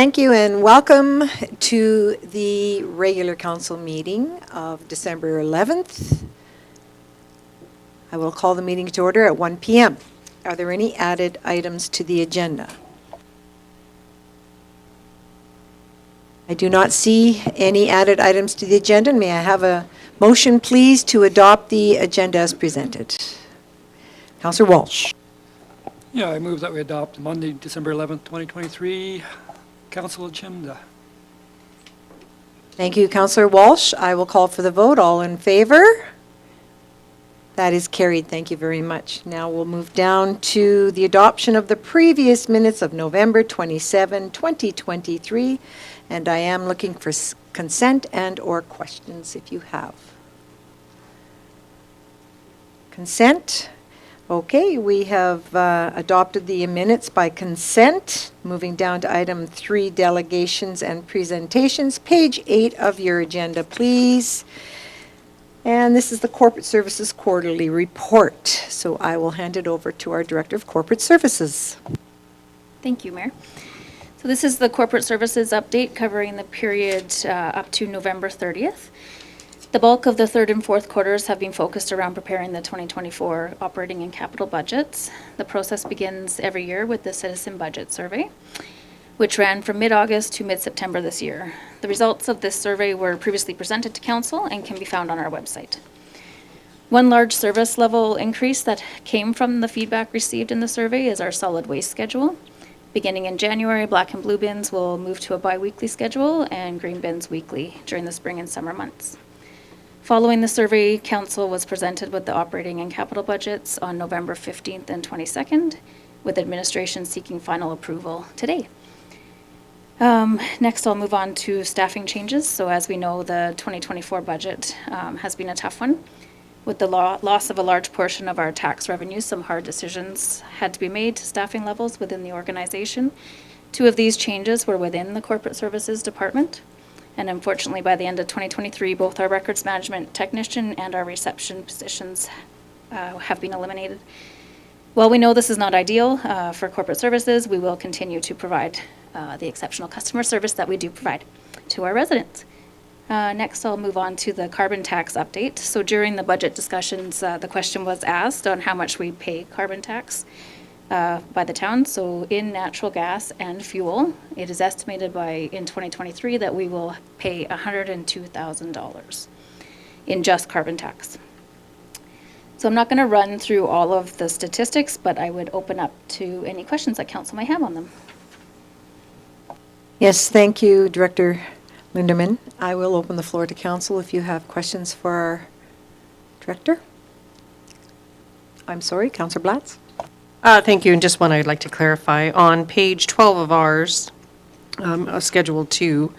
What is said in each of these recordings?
Thank you and welcome to the regular council meeting of December 11th. I will call the meeting to order at 1 p.m. Are there any added items to the agenda? I do not see any added items to the agenda. May I have a motion, please, to adopt the agenda as presented? Councillor Walsh. Yeah, I move that we adopt Monday, December 11th, 2023 council agenda. Thank you, Councillor Walsh. I will call for the vote. All in favor? That is carried. Thank you very much. Now we'll move down to the adoption of the previous minutes of November 27, 2023. And I am looking for consent and or questions if you have. Consent. Okay, we have adopted the minutes by consent. Moving down to item 3, delegations and presentations. Page 8 of your agenda, please. And this is the Corporate Services Quarterly Report. So I will hand it over to our Director of Corporate Services. Thank you, Mayor. So this is the Corporate Services update covering the period up to November 30th. The bulk of the third and fourth quarters have been focused around preparing the 2024 operating and capital budgets. The process begins every year with the Citizen Budget Survey, which ran from mid-August to mid-September this year. The results of this survey were previously presented to Council and can be found on our website. One large service level increase that came from the feedback received in the survey is our solid waste schedule. Beginning in January, black and blue bins will move to a bi-weekly schedule and green bins weekly during the spring and summer months. Following the survey, Council was presented with the operating and capital budgets on November 15th and 22nd, with administration seeking final approval today. Next, I'll move on to staffing changes. So as we know, the 2024 budget has been a tough one. With the loss of a large portion of our tax revenues, some hard decisions had to be made to staffing levels within the organization. 2 of these changes were within the Corporate Services Department. And unfortunately, by the end of 2023, both our records management technician and our reception positions have been eliminated. While we know this is not ideal for corporate services, we will continue to provide the exceptional customer service that we do provide to our residents. Next, I'll move on to the carbon tax update. So during the budget discussions, the question was asked on how much we pay carbon tax by the town. So in natural gas and fuel, it is estimated in 2023 that we will pay $102,000 in just carbon tax. So I'm not going to run through all of the statistics, but I would open up to any questions that Council may have on them. Yes, thank you, Director Linderman. I will open the floor to Council if you have questions for our Director. I'm sorry, Councillor Blatz. Thank you. And just one I'd like to clarify. On page 12 of ours, Schedule 2,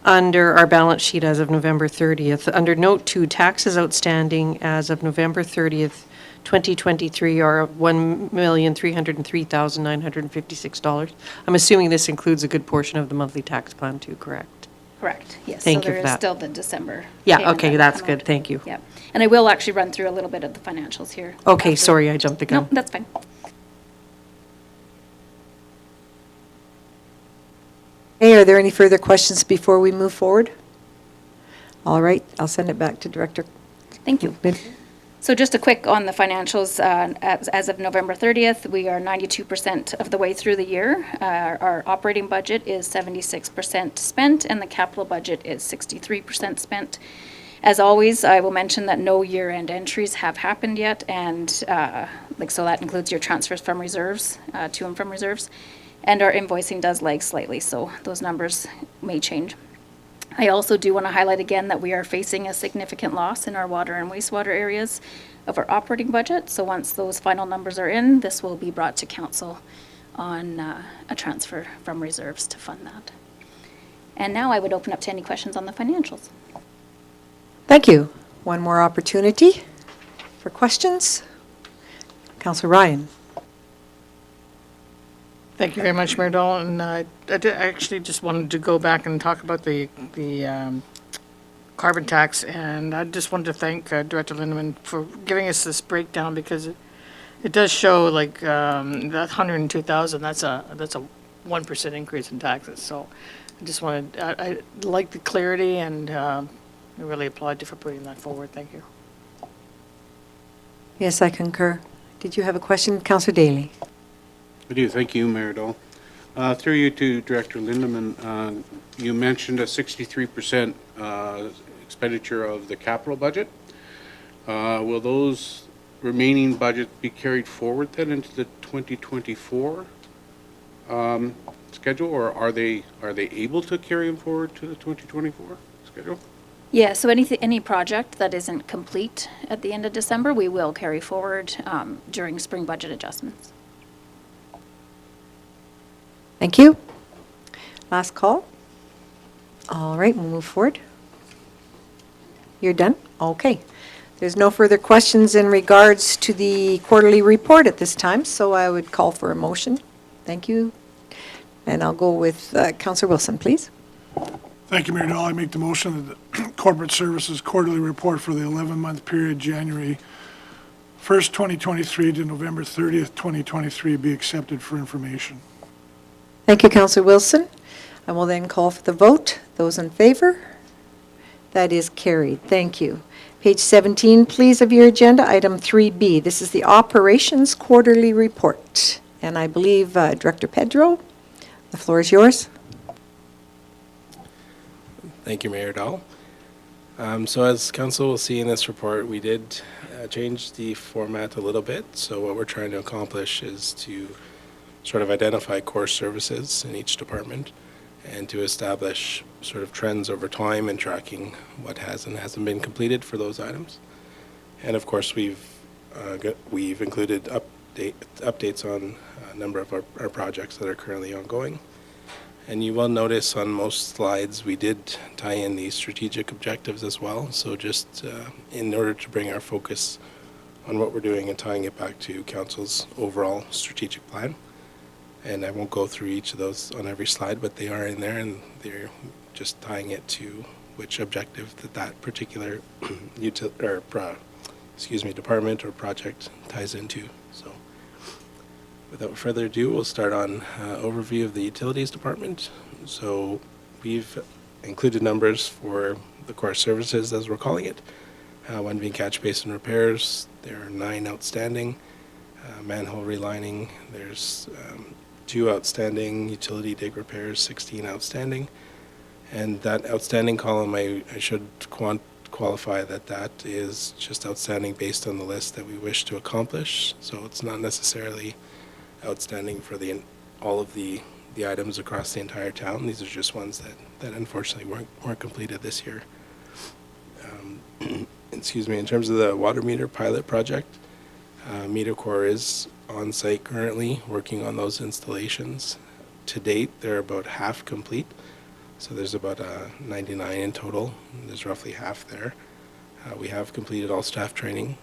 under our balance sheet as of November 30th, under Note 2, taxes outstanding as of November 30th, 2023 are $1,303,956. I'm assuming this includes a good portion of the monthly tax plan too, correct? Correct, yes. Thank so you for there that. is still the December. Yeah, payment okay, that that's come good. out. Thank you. Yeah, and I will actually run through a little bit of the financials here. Okay, after. sorry, I jumped the gun. No, that's fine. Hey, are there any further questions before we move forward? All right, I'll send it back to Director. Thank you. So just a quick on the financials, as of November 30th, we are 92% of the way through the year. Our operating budget is 76% spent and the capital budget is 63% spent. As always, I will mention that no year-end entries have happened yet, and so that includes your transfers from reserves, to and from reserves. And our invoicing does lag slightly, so those numbers may change. I also do want to highlight again that we are facing a significant loss in our water and wastewater areas of our operating budget. So once those final numbers are in, this will be brought to Council on a transfer from reserves to fund that. And now I would open up to any questions on the financials. Thank you. One more opportunity for questions. Councillor Ryan. Thank you very much, Mayor Dolan. I actually just wanted to go back and talk about the carbon tax, and I just wanted to thank Director Lindeman for giving us this breakdown, because it does show like that 102,000. That's a 1% increase in taxes. So I just wanted, I like the clarity, and I really applaud you for putting that forward. Thank you. Yes, I concur. Did you have a question, Councillor Daly? I do. Thank you, Mayor Dahl. Through you to Director Lindeman, you mentioned a 63% expenditure of the capital budget. Will those remaining budgets be carried forward then into the 2024 schedule, or are they able to carry them forward to the 2024 schedule? Yeah, so any project that isn't complete at the end of December, we will carry forward during spring budget adjustments. Thank you. Last call. All right, we'll move forward. You're done? Okay. There's no further questions in regards to the quarterly report at this time, so I would call for a motion. Thank you. And I'll go with Councillor Wilson, please. Thank you, Mayor Dahl. I make the motion that the Corporate Services Quarterly Report for the 11-month period, January 1st, 2023 to November 30th, 2023 be accepted for information. Thank you, Councillor Wilson. I will then call for the vote. Those in favor? That is carried. Thank you. Page 17, please, of your agenda, item 3B. This is the Operations Quarterly Report. And I believe Director Pedro, the floor is yours. Thank you, Mayor Dahl. So as council will see in this report, we did change the format a little bit. So what we're trying to accomplish is to sort of identify core services in each department and to establish sort of trends over time and tracking what has and hasn't been completed for those items. And of course, we've included updates on a number of our projects that are currently ongoing. And you will notice on most slides, we did tie in these strategic objectives as well. So just in order to bring our focus on what we're doing and tying it back to council's overall strategic plan. And I won't go through each of those on every slide, but they are in there, and they're just tying it to which objective that particular department or project ties into. So without further ado, we'll start on overview of the utilities department. So we've included numbers for the core services, as we're calling it. One being catch basin repairs. There are 9 outstanding. Manhole relining, there's 2 outstanding. Utility dig repairs, 16 outstanding. And that outstanding column, I should qualify that is just outstanding based on the list that we wish to accomplish. So it's not necessarily outstanding for all of the items across the entire town. These are just ones that unfortunately weren't completed this year. Excuse me. In terms of the water meter pilot project, MeterCore is on site currently working on those installations. To date, they're about half complete. So there's about 99 in total. There's roughly half there. We have completed all staff training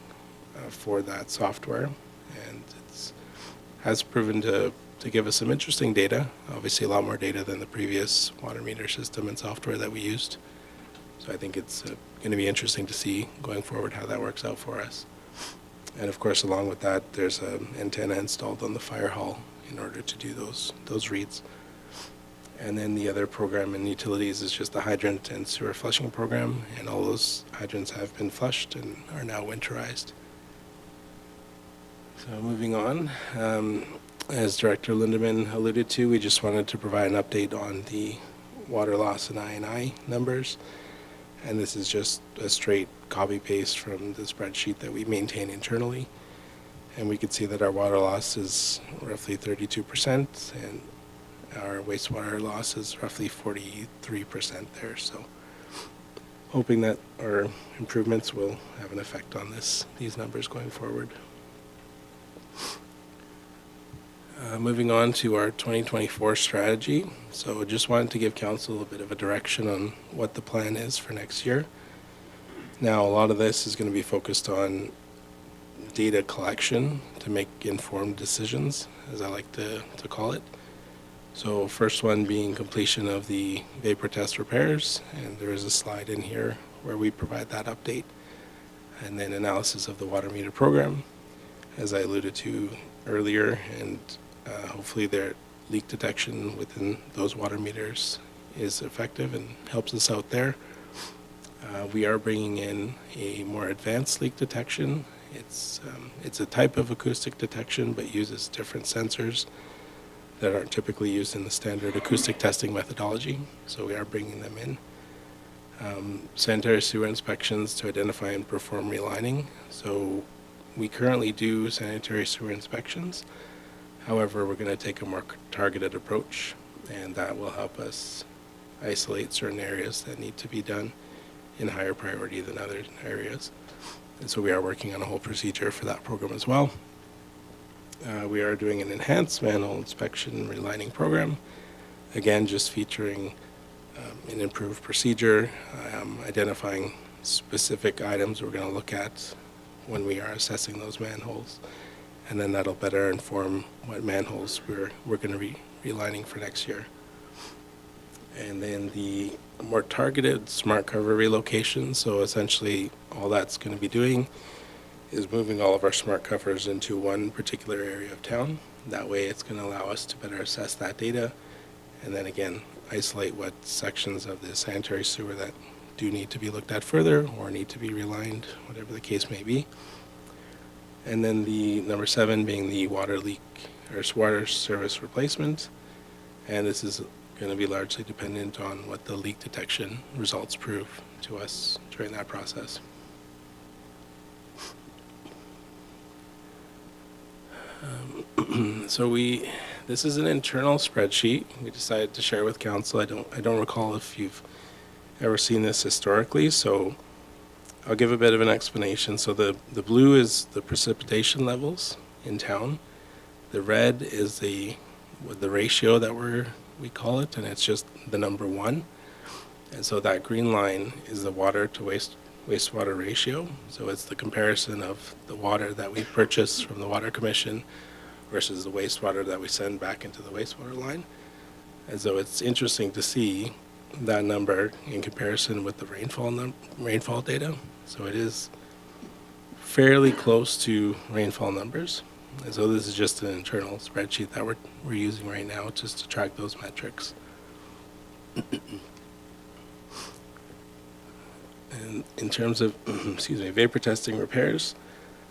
for that software, and it has proven to give us some interesting data. Obviously, a lot more data than the previous water meter system and software that we used. So I think it's going to be interesting to see going forward how that works out for us. And of course, along with that, there's an antenna installed on the fire hall in order to do those reads. And then the other program in utilities is just the hydrant and sewer flushing program, and all those hydrants have been flushed and are now winterized. So moving on, as Director Lindeman alluded to, we just wanted to provide an update on the water loss and I&I numbers. And this is just a straight copy paste from the spreadsheet that we maintain internally. And we can see that our water loss is roughly 32%, and our wastewater loss is roughly 43% there. So hoping that our improvements will have an effect on these numbers going forward. Moving on to our 2024 strategy. So just wanted to give council a bit of a direction on what the plan is for next year. Now, a lot of this is going to be focused on data collection to make informed decisions, as I like to call it. So first one being completion of the vapor test repairs, and there is a slide in here where we provide that update. And then analysis of the water meter program, as I alluded to earlier, and hopefully leak detection within those water meters is effective and helps us out there. We are bringing in a more advanced leak detection. It's a type of acoustic detection, but uses different sensors that aren't typically used in the standard acoustic testing methodology, so we are bringing them in. Sanitary sewer inspections to identify and perform relining. So we currently do sanitary sewer inspections. However, we're going to take a more targeted approach, and that will help us isolate certain areas that need to be done in higher priority than other areas. And so we are working on a whole procedure for that program as well. We are doing an enhanced manhole inspection and relining program, again just featuring an improved procedure, identifying specific items we're going to look at when we are assessing those manholes, and then that'll better inform what manholes we're going to be relining for next year. And then the more targeted smart cover relocation, so essentially all that's going to be doing is moving all of our smart covers into one particular area of town. That way it's going to allow us to better assess that data, and then again isolate what sections of the sanitary sewer that do need to be looked at further or need to be relined, whatever the case may be. And then the number 7 being the water leak or water service replacement, and this is going to be largely dependent on what the leak detection results prove to us during that process. So this is an internal spreadsheet we decided to share with council. I don't recall if you've ever seen this historically, so I'll give a bit of an explanation. So the blue is the precipitation levels in town. The red is the ratio that we call it, and it's just the number 1. And so that green line is the water to wastewater ratio. So it's the comparison of the water that we purchase from the Water Commission versus the wastewater that we send back into the wastewater line. And so it's interesting to see that number in comparison with the rainfall data. So it is fairly close to rainfall numbers. And so this is just an internal spreadsheet that we're using right now just to track those metrics. And in terms of vapor testing repairs,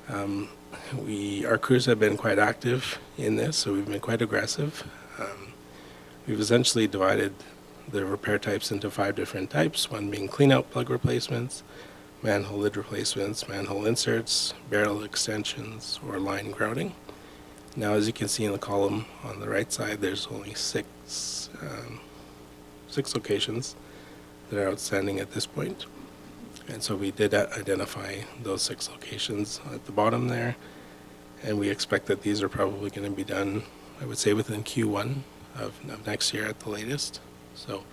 our crews have been quite active in this, so we've been quite aggressive. We've essentially divided the repair types into 5 different types, one being clean-out plug replacements, manhole lid replacements, manhole inserts, barrel extensions, or line grouting. Now, as you can see in the column on the right side, there's only 6 locations that are outstanding at this point. And so we did identify those 6 locations at the bottom there, and we expect that these are probably going to be done, I would say, within Q1 of next year at the latest. So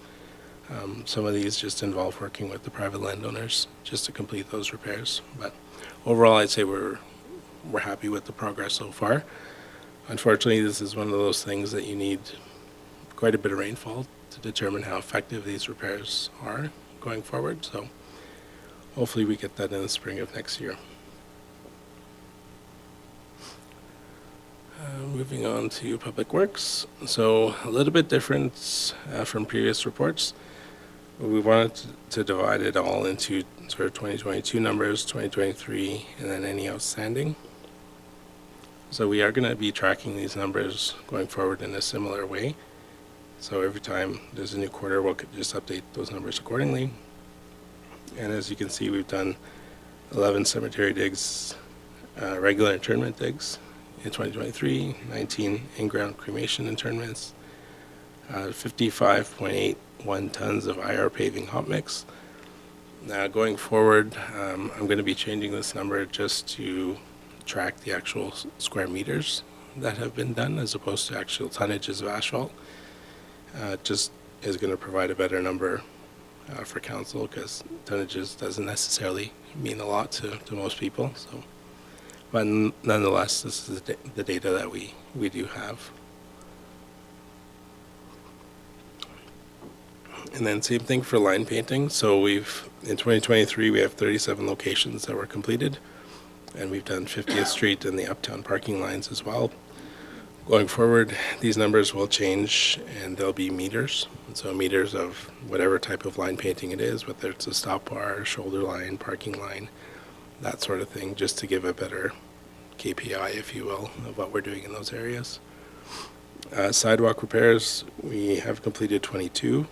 some of these just involve working with the private landowners just to complete those repairs. But overall, I'd say we're happy with the progress so far. Unfortunately, this is one of those things that you need quite a bit of rainfall to determine how effective these repairs are going forward. So hopefully we get that in the spring of next year. Moving on to Public Works. So a little bit different from previous reports. We wanted to divide it all into sort of 2022 numbers, 2023, and then any outstanding. So we are going to be tracking these numbers going forward in a similar way. So every time there's a new quarter, we'll just update those numbers accordingly. And as you can see, we've done 11 cemetery digs, regular internment digs in 2023, 19 in-ground cremation internments, 55.81 tons of IR paving hot mix. Now going forward, I'm going to be changing this number just to track the actual square meters that have been done as opposed to actual tonnages of asphalt. Just is going to provide a better number for council, because tonnages doesn't necessarily mean a lot to most people. So, but nonetheless, this is the data that we do have. And then same thing for line painting. So in 2023, we have 37 locations that were completed, and we've done 50th Street and the Uptown parking lines as well. Going forward, these numbers will change and they'll be meters. So meters of whatever type of line painting it is, whether it's a stop bar, shoulder line, parking line, that sort of thing, just to give a better KPI, if you will, of what we're doing in those areas. Sidewalk repairs, we have completed 22,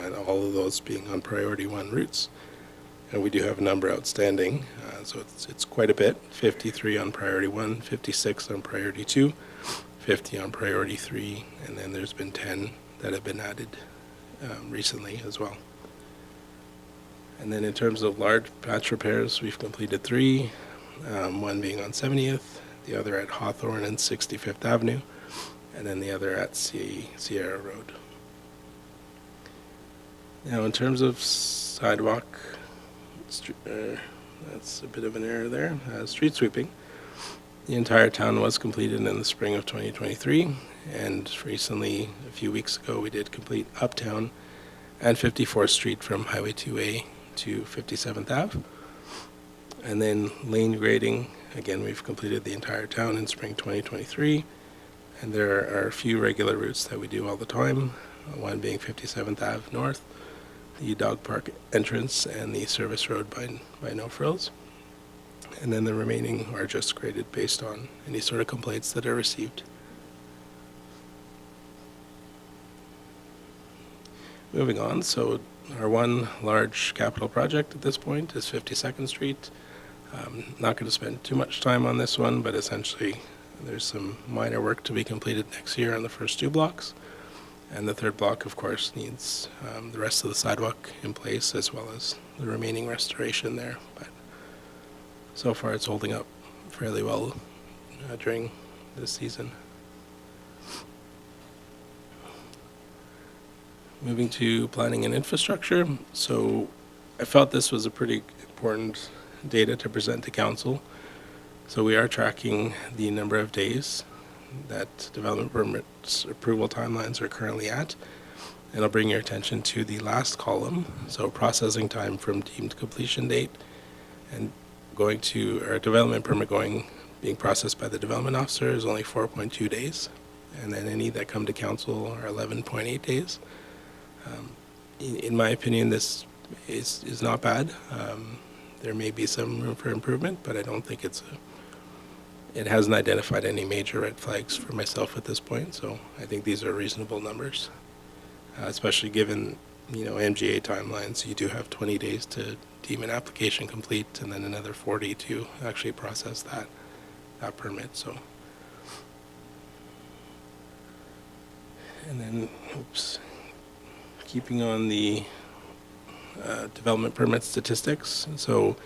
and all of those being on priority 1 routes. And we do have a number outstanding, so it's quite a bit, 53 on priority 1, 56 on priority 2, 50 on priority 3, and then there's been 10 that have been added recently as well. And then in terms of large patch repairs, we've completed 3, one being on 70th, the other at Hawthorne and 65th Avenue, and then the other at Sierra Road. Now in terms of sidewalk, that's a bit of an error there, street sweeping. The entire town was completed in the spring of 2023, and recently, a few weeks ago, we did complete Uptown and 54th Street from Highway 2A to 57th Ave. And then lane grading, again, we've completed the entire town in spring 2023, and there are a few regular routes that we do all the time, one being 57th Ave North, the dog park entrance, and the service road by No Frills. And then the remaining are just graded based on any sort of complaints that are received. Moving on, so our one large capital project at this point is 52nd Street. Not going to spend too much time on this one, but essentially there's some minor work to be completed next year on the first 2 blocks. And the 3rd block, of course, needs the rest of the sidewalk in place as well as the remaining restoration there. But so far it's holding up fairly well during this season. Moving to planning and infrastructure. So I felt this was a pretty important data to present to council. So we are tracking the number of days that development permits approval timelines are currently at. And I'll bring your attention to the last column. So processing time from deemed completion date and going to our development permit being processed by the development officer is only 4.2 days. And then any that come to council are 11.8 days. In my opinion, this is not bad. There may be some room for improvement, but I don't think it hasn't identified any major red flags for myself at this point. So I think these are reasonable numbers, especially given, MGA timelines. You do have 20 days to deem an application complete and then another 40 to actually process that permit. So, and then, keeping on the development permit statistics. So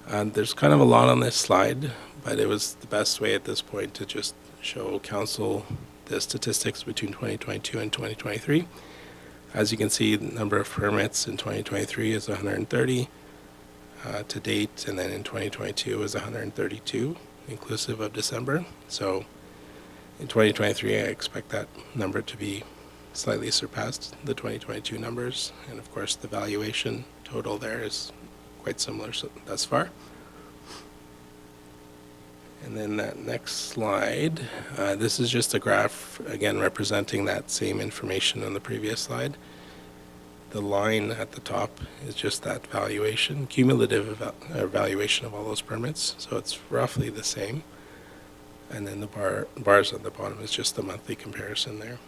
there's kind of a lot on this slide, but it was the best way at this point to just show council the statistics between 2022 and 2023. As you can see, the number of permits in 2023 is 130 to date, and then in 2022 is 132, inclusive of December. So in 2023, I expect that number to be slightly surpassed the 2022 numbers, and of course the valuation total there is quite similar thus far. And then that next slide, this is just a graph, again, representing that same information on the previous slide. The line at the top is just that valuation, cumulative valuation of all those permits, so it's roughly the same. And then the bars at the bottom is just the monthly comparison there.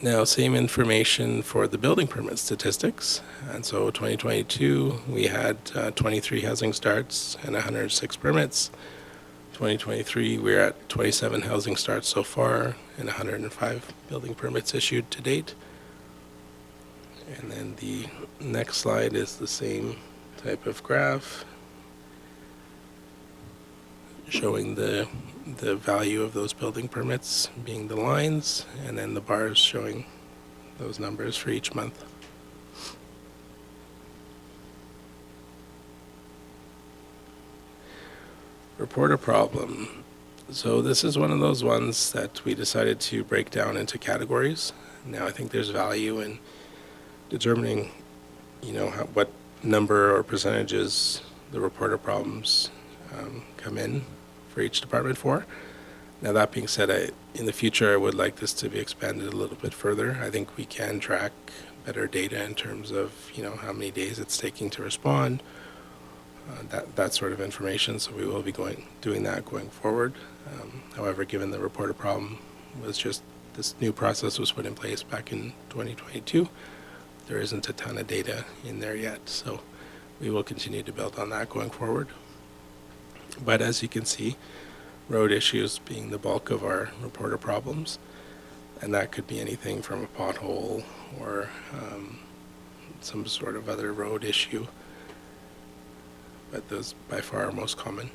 Now, same information for the building permit statistics. And so 2022, we had 23 housing starts and 106 permits. 2023, we're at 27 housing starts so far and 105 building permits issued to date. And then the next slide is the same type of graph showing the value of those building permits being the lines, and then the bars showing those numbers for each month. Report a problem. So this is one of those ones that we decided to break down into categories. Now I think there's value in determining, what number or percentages the report of problems come in for each department for. Now, that being said, in the future, I would like this to be expanded a little bit further. I think we can track better data in terms of, how many days it's taking to respond, that sort of information. So we will be doing that going forward. However, given the reported problem was just this new process was put in place back in 2022, there isn't a ton of data in there yet. So we will continue to build on that going forward. But as you can see, road issues being the bulk of our reporter problems, and that could be anything from a pothole or some sort of other road issue, but those by far are most common.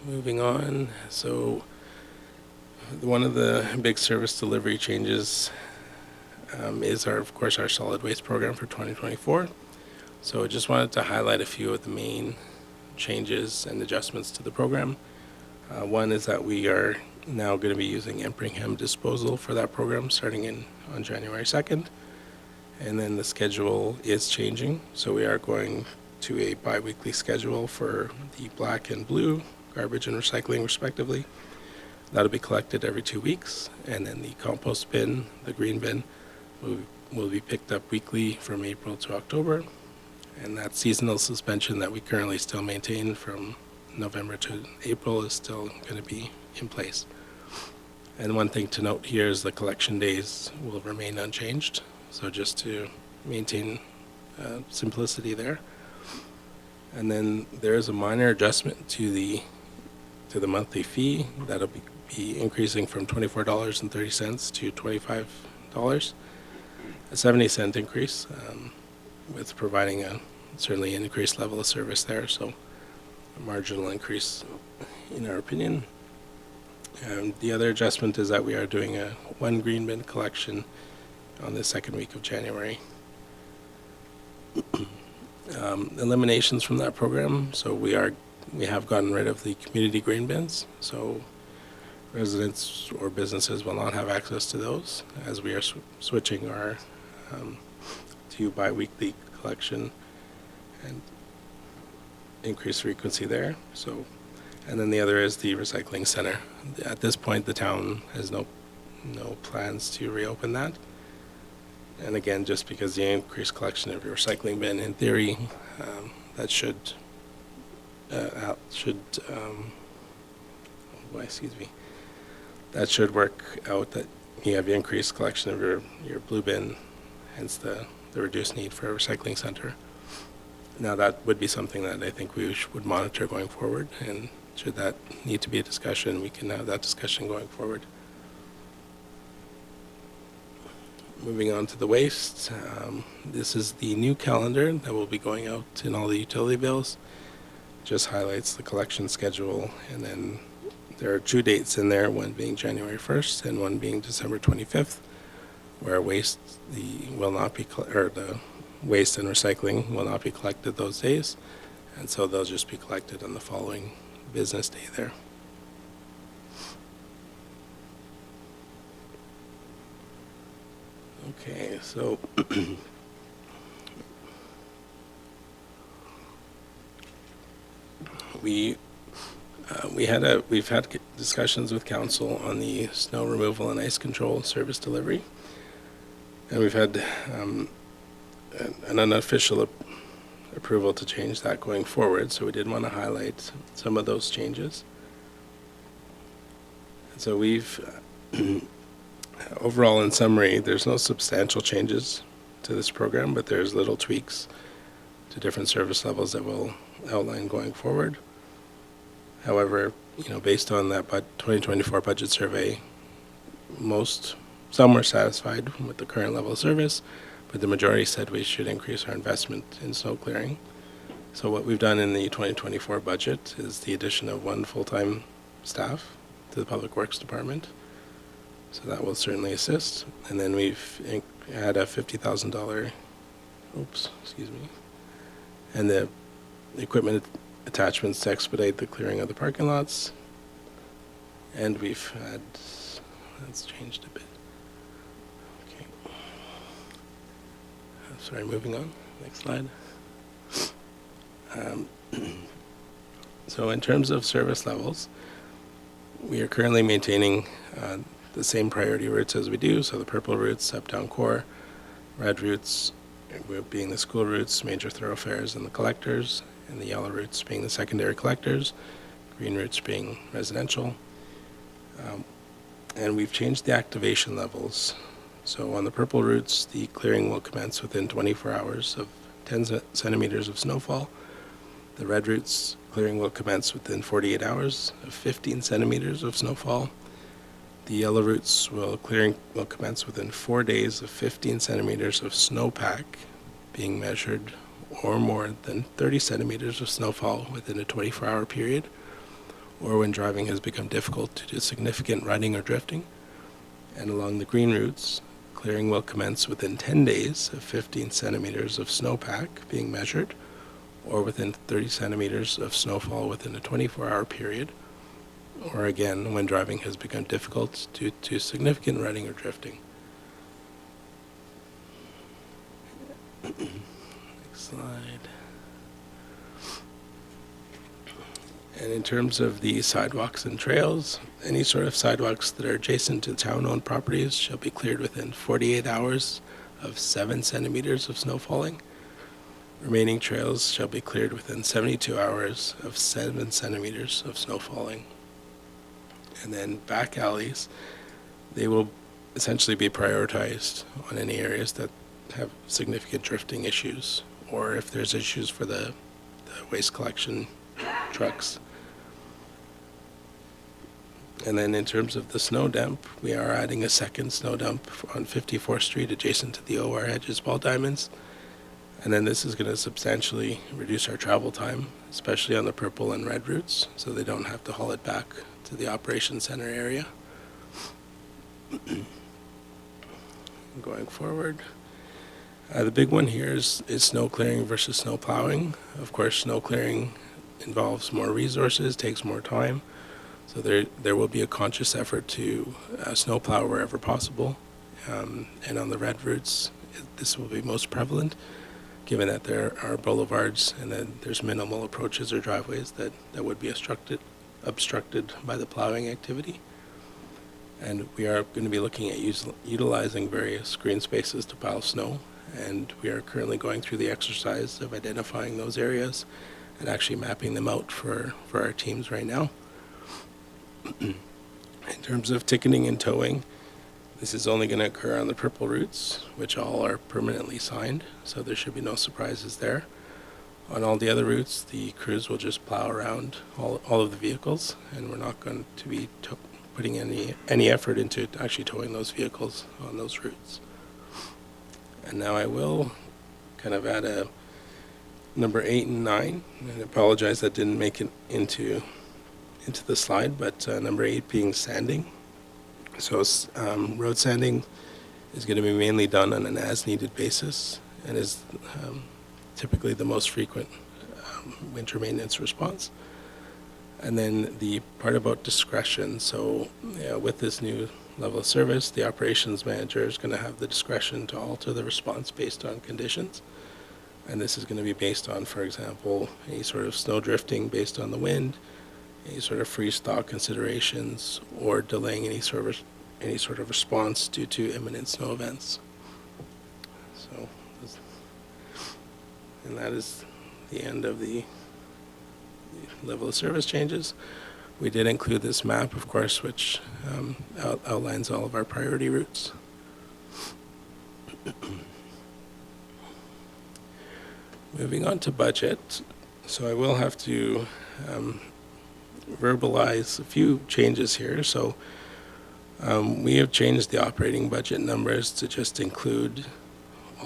Moving on, so one of the big service delivery changes is of course our solid waste program for 2024. So I just wanted to highlight a few of the main changes and adjustments to the program. One is that we are now going to be using Empringham disposal for that program starting on January 2nd. And then the schedule is changing. So we are going to a bi-weekly schedule for the black and blue garbage and recycling respectively. That'll be collected every 2 weeks. And then the compost bin, the green bin, will be picked up weekly from April to October. And that seasonal suspension that we currently still maintain from November to April is still going to be in place. And one thing to note here is the collection days will remain unchanged. So just to maintain simplicity there. And then there is a minor adjustment to the monthly fee that'll be increasing from $24.30 to $25, a 70-cent increase, with providing certainly an increased level of service there. So a marginal increase in our opinion. The other adjustment is that we are doing a 1 green bin collection on the second week of January. Eliminations from that program. So we have gotten rid of the community green bins. So residents or businesses will not have access to those as we are switching our to bi-weekly collection and increased frequency there. So, and then the other is the recycling center. At this point, the town has no plans to reopen that. And again, just because the increased collection of your recycling bin, in theory, that should work out that you have increased collection of your blue bin, hence the reduced need for a recycling center. Now that would be something that I think we would monitor going forward, and should that need to be a discussion, we can have that discussion going forward. Moving on to the waste, this is the new calendar that will be going out in all the utility bills. Just highlights the collection schedule, and then there are 2 dates in there, one being January 1st and one being December 25th, where the waste and recycling will not be collected those days, and so they'll just be collected on the following business day there. Okay, so we've had discussions with council on the snow removal and ice control service delivery, and we've had an unofficial approval to change that going forward. So we did want to highlight some of those changes. And so we've overall, in summary, there's no substantial changes to this program, but there's little tweaks to different service levels that we'll outline going forward. However, based on that 2024 budget survey, some were satisfied with the current level of service, but the majority said we should increase our investment in snow clearing. So what we've done in the 2024 budget is the addition of 1 full-time staff to the Public Works Department. So that will certainly assist. And then we've had a $50,000, and the equipment attachments to expedite the clearing of the parking lots. And we've had, that's changed a bit. Okay. Sorry, moving on. Next slide. So in terms of service levels, we are currently maintaining the same priority routes as we do. So the purple routes, up-down core, red routes being the school routes, major thoroughfares, and the collectors, and the yellow routes being the secondary collectors, green routes being residential. And we've changed the activation levels. So on the purple routes, the clearing will commence within 24 hours of 10 centimeters of snowfall. The red routes clearing will commence within 48 hours of 15 centimeters of snowfall. The yellow routes clearing will commence within 4 days of 15 centimeters of snowpack being measured, or more than 30 centimeters of snowfall within a 24-hour period, or when driving has become difficult due to significant rutting or drifting. And along the green routes, clearing will commence within 10 days of 15 centimeters of snowpack being measured, or within 30 centimeters of snowfall within a 24-hour period, or again when driving has become difficult due to significant rutting or drifting. Next slide. And in terms of the sidewalks and trails, any sort of sidewalks that are adjacent to town-owned properties shall be cleared within 48 hours of 7 centimeters of snow falling. Remaining trails shall be cleared within 72 hours of 7 centimeters of snow falling. And then back alleys, they will essentially be prioritized on any areas that have significant drifting issues, or if there's issues for the waste collection trucks. And then in terms of the snow dump, we are adding a second snow dump on 54th Street adjacent to the OR Hedges Ball Diamonds. And then this is going to substantially reduce our travel time, especially on the purple and red routes, so they don't have to haul it back to the operations center area. Going forward, the big one here is snow clearing versus snow plowing. Of course, snow clearing involves more resources, takes more time, so there will be a conscious effort to snow plow wherever possible. And on the red routes, this will be most prevalent, given that there are boulevards and then there's minimal approaches or driveways that would be obstructed by the plowing activity. And we are going to be looking at utilizing various green spaces to pile snow, and we are currently going through the exercise of identifying those areas and actually mapping them out for our teams right now. In terms of ticketing and towing, this is only going to occur on the purple routes, which all are permanently signed, so there should be no surprises there. On all the other routes, the crews will just plow around all of the vehicles, and we're not going to be putting any effort into actually towing those vehicles on those routes. And now I will kind of add a number 8 and 9, and I apologize that didn't make it into the slide, but number 8 being sanding. So road sanding is going to be mainly done on an as-needed basis and is typically the most frequent winter maintenance response. And then the part about discretion. So with this new level of service, the operations manager is going to have the discretion to alter the response based on conditions. And this is going to be based on, for example, any sort of snow drifting based on the wind, any sort of freeze thaw considerations, or delaying any sort of response due to imminent snow events. So, and that is the end of the level of service changes. We did include this map, of course, which outlines all of our priority routes. Moving on to budget. So I will have to verbalize a few changes here. So we have changed the operating budget numbers to just include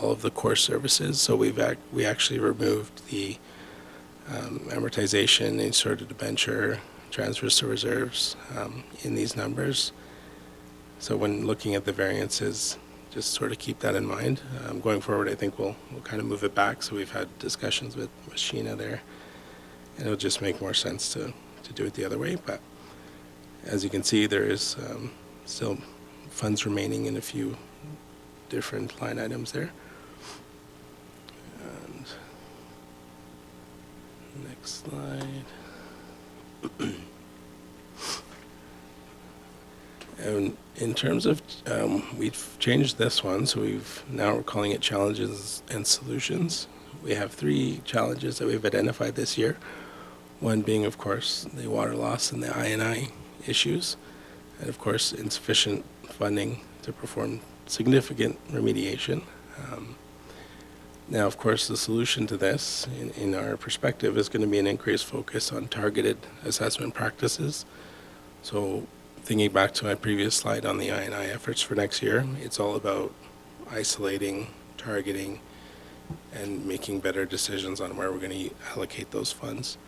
all of the core services. So we actually removed the amortization, inserted debenture, transfers to reserves in these numbers. So when looking at the variances, just sort of keep that in mind. Going forward, I think we'll kind of move it back. So we've had discussions with Sheena there, and it'll just make more sense to do it the other way. But as you can see, there is still funds remaining in a few different line items there. And Next slide. And in terms of, we've changed this one, so now we're calling it challenges and solutions. We have 3 challenges that we've identified this year. One being, of course, the water loss and the I&I issues, and of course, insufficient funding to perform significant remediation. Now, of course, the solution to this, in our perspective, is going to be an increased focus on targeted assessment practices. So, thinking back to my previous slide on the I&I efforts for next year, it's all about isolating, targeting, and making better decisions on where we're going to allocate those funds.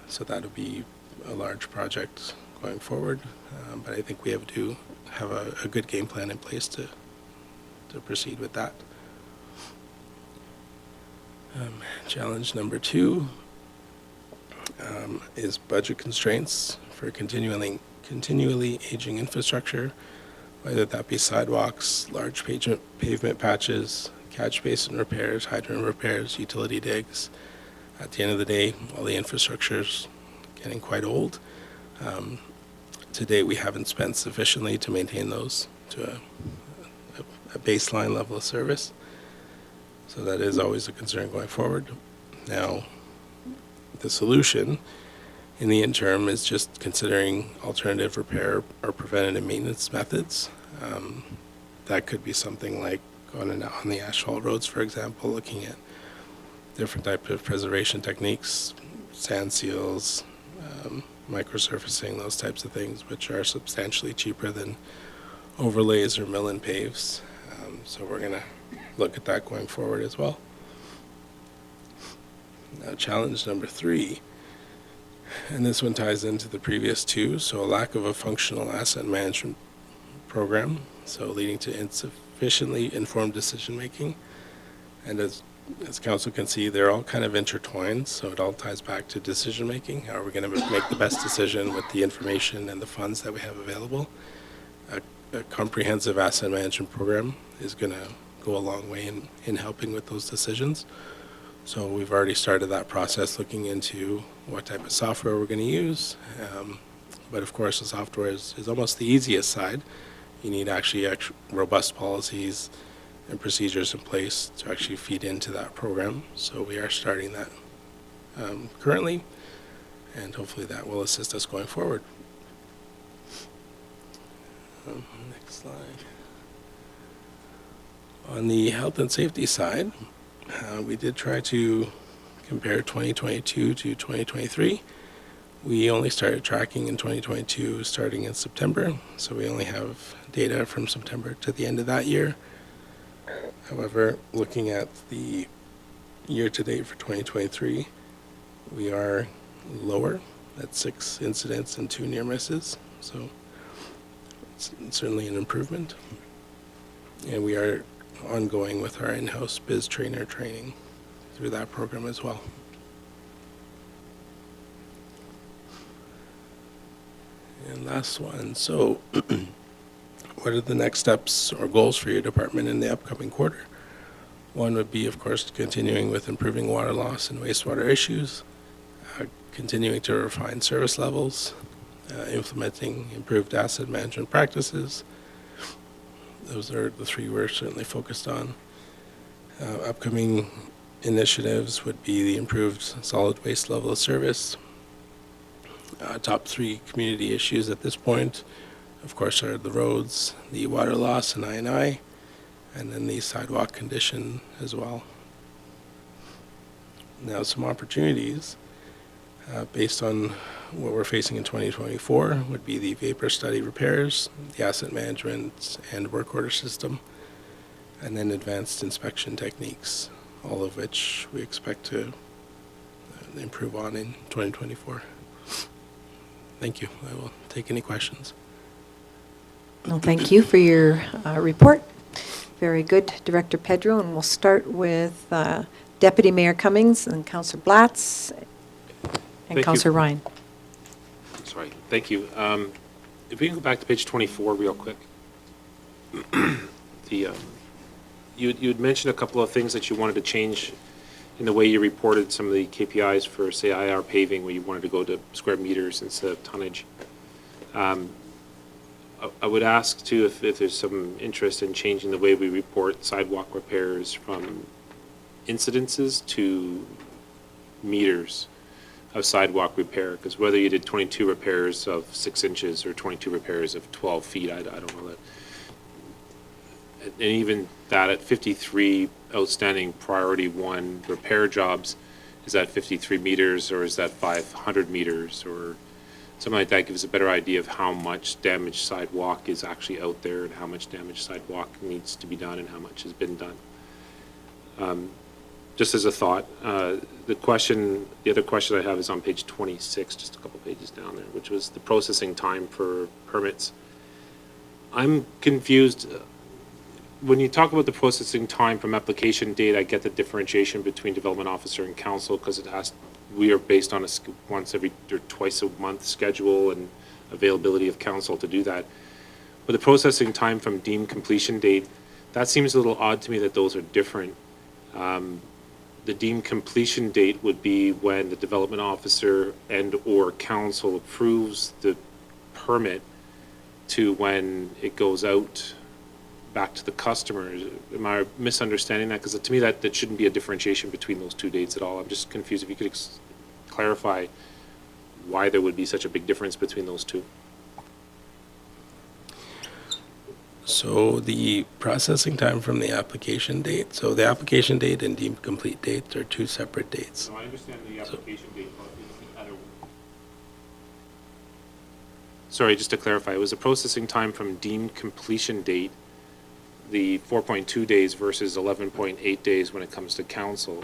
So that'll be a large project going forward, but I think we have to have a good game plan in place to proceed with that. Challenge number 2 is budget constraints for continually aging infrastructure, whether that be sidewalks, large pavement patches, catch basin repairs, hydrant repairs, utility digs. At the end of the day, all the infrastructure's getting quite old. To date, we haven't spent sufficiently to maintain those to a baseline level of service. So that is always a concern going forward. Now, the solution in the interim is just considering alternative repair or preventative maintenance methods. That could be something like on the asphalt roads, for example, looking at different types of preservation techniques, sand seals, microsurfacing, those types of things, which are substantially cheaper than overlays or mill and paves. So we're going to look at that going forward as well. Now, challenge number 3, and this one ties into the previous 2, so a lack of a functional asset management program, so leading to insufficiently informed decision making. And as council can see, they're all kind of intertwined, so it all ties back to decision making. How are we going to make the best decision with the information and the funds that we have available? A comprehensive asset management program is going to go a long way in helping with those decisions. So we've already started that process, looking into what type of software we're going to use. But of course, the software is almost the easiest side. You need actually robust policies and procedures in place to actually feed into that program. So we are starting that currently, and hopefully that will assist us going forward. Next slide. On the health and safety side, we did try to compare 2022 to 2023. We only started tracking in 2022 starting in September, so we only have data from September to the end of that year. However, looking at the year-to-date for 2023, we are lower at 6 incidents and 2 near misses, so it's certainly an improvement. And we are ongoing with our in-house biz trainer training through that program as well. And last one, so what are the next steps or goals for your department in the upcoming quarter? One would be, of course, continuing with improving water loss and wastewater issues, continuing to refine service levels, implementing improved asset management practices. Those are the 3 we're certainly focused on. Upcoming initiatives would be the improved solid waste level of service. Top 3 community issues at this point, of course, are the roads, the water loss and I&I, and then the sidewalk condition as well. Now, some opportunities based on what we're facing in 2024 would be the vapor study repairs, the asset management and work order system, and then advanced inspection techniques, all of which we expect to improve on in 2024. Thank you. I will take any questions. Well, thank you for your report. Very good, Director Pedro. And we'll start with Deputy Mayor Cummings and Councillor Blatz and Thank Councillor you. Ryan. Sorry, thank you. If we can go back to page 24 real quick. You had mentioned a couple of things that you wanted to change in the way you reported some of the KPIs for, say, IR paving, where you wanted to go to square meters instead of tonnage. I would ask too if there's some interest in changing the way we report sidewalk repairs from incidences to meters of sidewalk repair, because whether you did 22 repairs of 6 inches or 22 repairs of 12 feet, I don't know that. And even that at 53 outstanding priority 1 repair jobs, is that 53 meters or is that 500 meters or something like that? Gives a better idea of how much damaged sidewalk is actually out there and how much damaged sidewalk needs to be done and how much has been done. Just as a thought, the other question I have is on page 26, just a couple pages down there, which was the processing time for permits. I'm confused. When you talk about the processing time from application date, I get the differentiation between development officer and council because we are based on a once every or twice a month schedule and availability of council to do that. But the processing time from deemed completion date, that seems a little odd to me that those are different. The deemed completion date would be when the development officer and or council approves the permit to when it goes out back to the customer. Am I misunderstanding that? Because to me, that shouldn't be a differentiation between those two dates at all. I'm just confused. If you could clarify why there would be such a big difference between those two. So the processing time from the application date, so the application date and deemed complete dates are 2 separate dates. So I understand the application date, but it's the other. Sorry, just to clarify, it was the processing time from deemed completion date, the 4.2 days versus 11.8 days when it comes to council.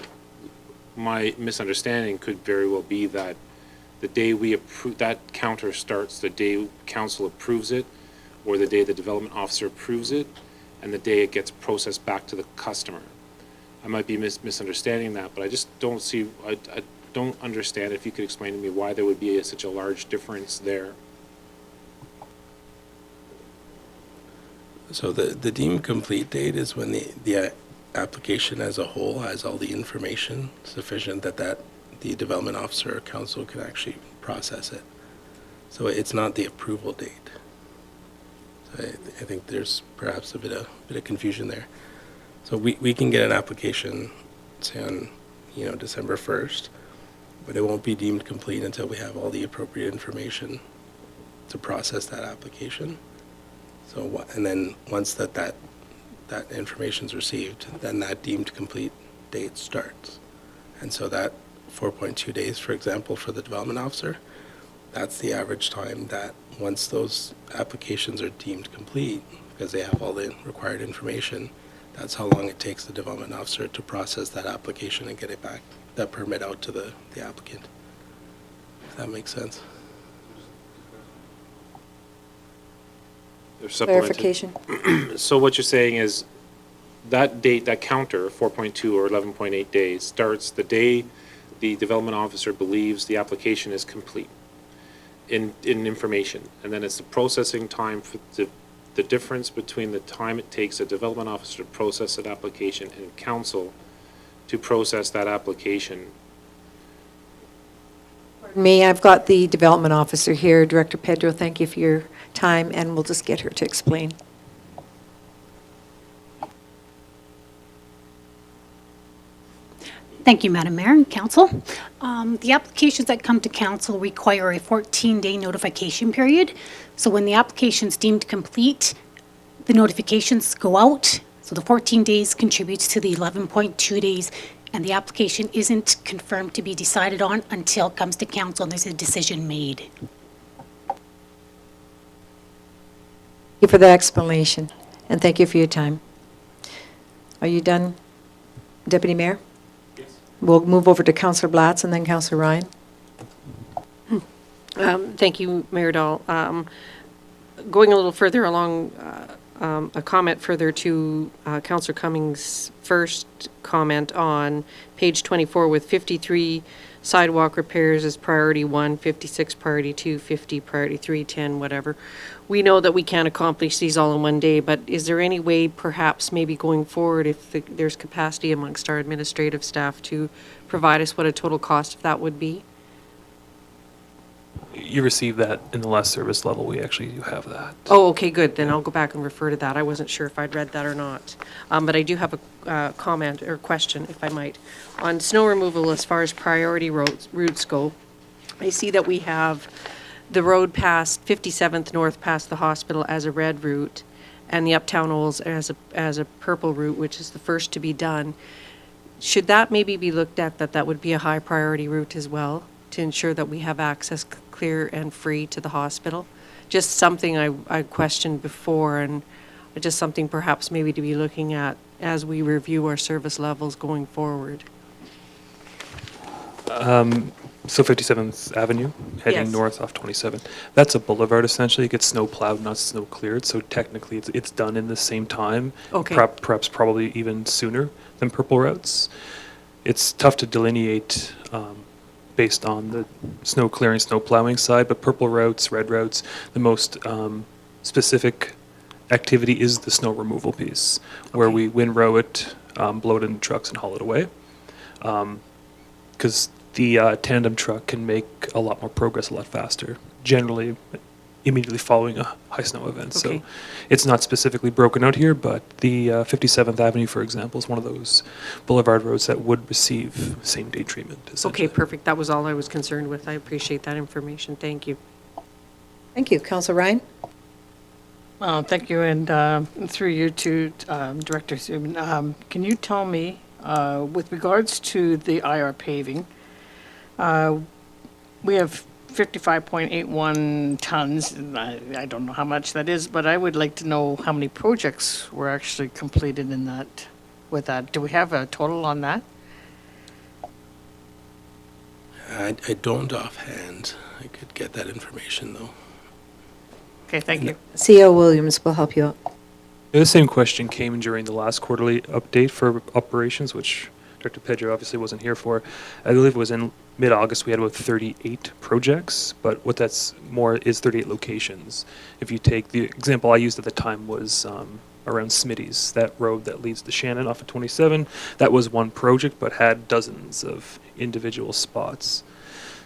My misunderstanding could very well be that the day we approve, that counter starts the day council approves it, or the day the development officer approves it, and the day it gets processed back to the customer. I might be misunderstanding that, but I just don't see, I don't understand. If you could explain to me why there would be such a large difference there. So the deemed complete date is when the application as a whole has all the information sufficient that the development officer or council can actually process it. So it's not the approval date. So I think there's perhaps a bit of confusion there. So we can get an application, say on December 1st, but it won't be deemed complete until we have all the appropriate information to process that application. So and then once that information's received, then that deemed complete date starts. And so that 4.2 days, for example, for the development officer, that's the average time that once those applications are deemed complete, because they have all the required information, that's how long it takes the development officer to process that application and get it back, that permit out to the applicant. If that makes sense. They're supplemented. Clarification. So what you're saying is that date, that counter, 4.2 or 11.8 days, starts the day the development officer believes the application is complete in information. And then it's the processing time for the difference between the time it takes a development officer to process that application and council to process that application. Me, I've got the development officer here, Director Pedro. Thank you for your time, and we'll just get her to explain. Thank you, Madam Mayor and Council. The applications that come to Council require a 14-day notification period. So when the application's deemed complete, the notifications go out. So the 14 days contributes to the 11.2 days, and the application isn't confirmed to be decided on until it comes to Council and there's a decision made. Thank you for that explanation, and thank you for your time. Are you done, Deputy Mayor? Yes. We'll move over to Councillor Blatz and then Councillor Ryan. Thank you, Mayor Dahl. Going a little further along a comment further to Councillor Cummings' first comment on page 24 with 53 sidewalk repairs as priority 1, 56 priority 2, 50 priority 3, 10, whatever. We know that we can't accomplish these all in one day, but is there any way perhaps maybe going forward, if there's capacity amongst our administrative staff to provide us what a total cost of that would be? You receive that in the last service level. We actually do have that. Oh, okay, good. Then I'll go back and refer to that. I wasn't sure if I'd read that or not. But I do have a comment or question, if I might. On snow removal, as far as priority routes go, I see that we have the road past 57th North past the hospital as a red route, and the Uptown Olds as a purple route, which is the first to be done. Should that maybe be looked at, that would be a high priority route as well, to ensure that we have access clear and free to the hospital? Just something I questioned before, and just something perhaps maybe to be looking at as we review our service levels going forward. So 57th Avenue, heading Yes. north off 27. That's a boulevard essentially. It gets snow plowed, not snow cleared. So technically it's done in the same time. Okay. Perhaps probably even sooner than purple routes. It's tough to delineate based on the snow clearing, snow plowing side, but purple routes, red routes, the most specific activity is the snow removal piece, where we windrow it, blow it in trucks and haul it away. Because the tandem truck can make a lot more progress a lot faster, generally immediately following a high snow event. Okay. So it's not specifically broken out here, but the 57th Avenue, for example, is one of those boulevard roads that would receive same-day treatment, essentially. Okay, perfect. That was all I was concerned with. I appreciate that information. Thank you. Thank you. Councillor Ryan? Thank you, and through you to Director Subin, can you tell me, with regards to the IR paving, we have 55.81 tons, and I don't know how much that is, but I would like to know how many projects were actually completed in that, with that. Do we have a total on that? I don't offhand. I could get that information, though. Okay, thank you. C.O. Williams will help you out. The same question came during the last quarterly update for operations, which Director Pedro obviously wasn't here for. I believe it was in mid-August. We had about 38 projects, but what that's more is 38 locations. If you take the example I used at the time was around Smitty's, that road that leads to Shannon off of 27. That was one project, but had dozens of individual spots.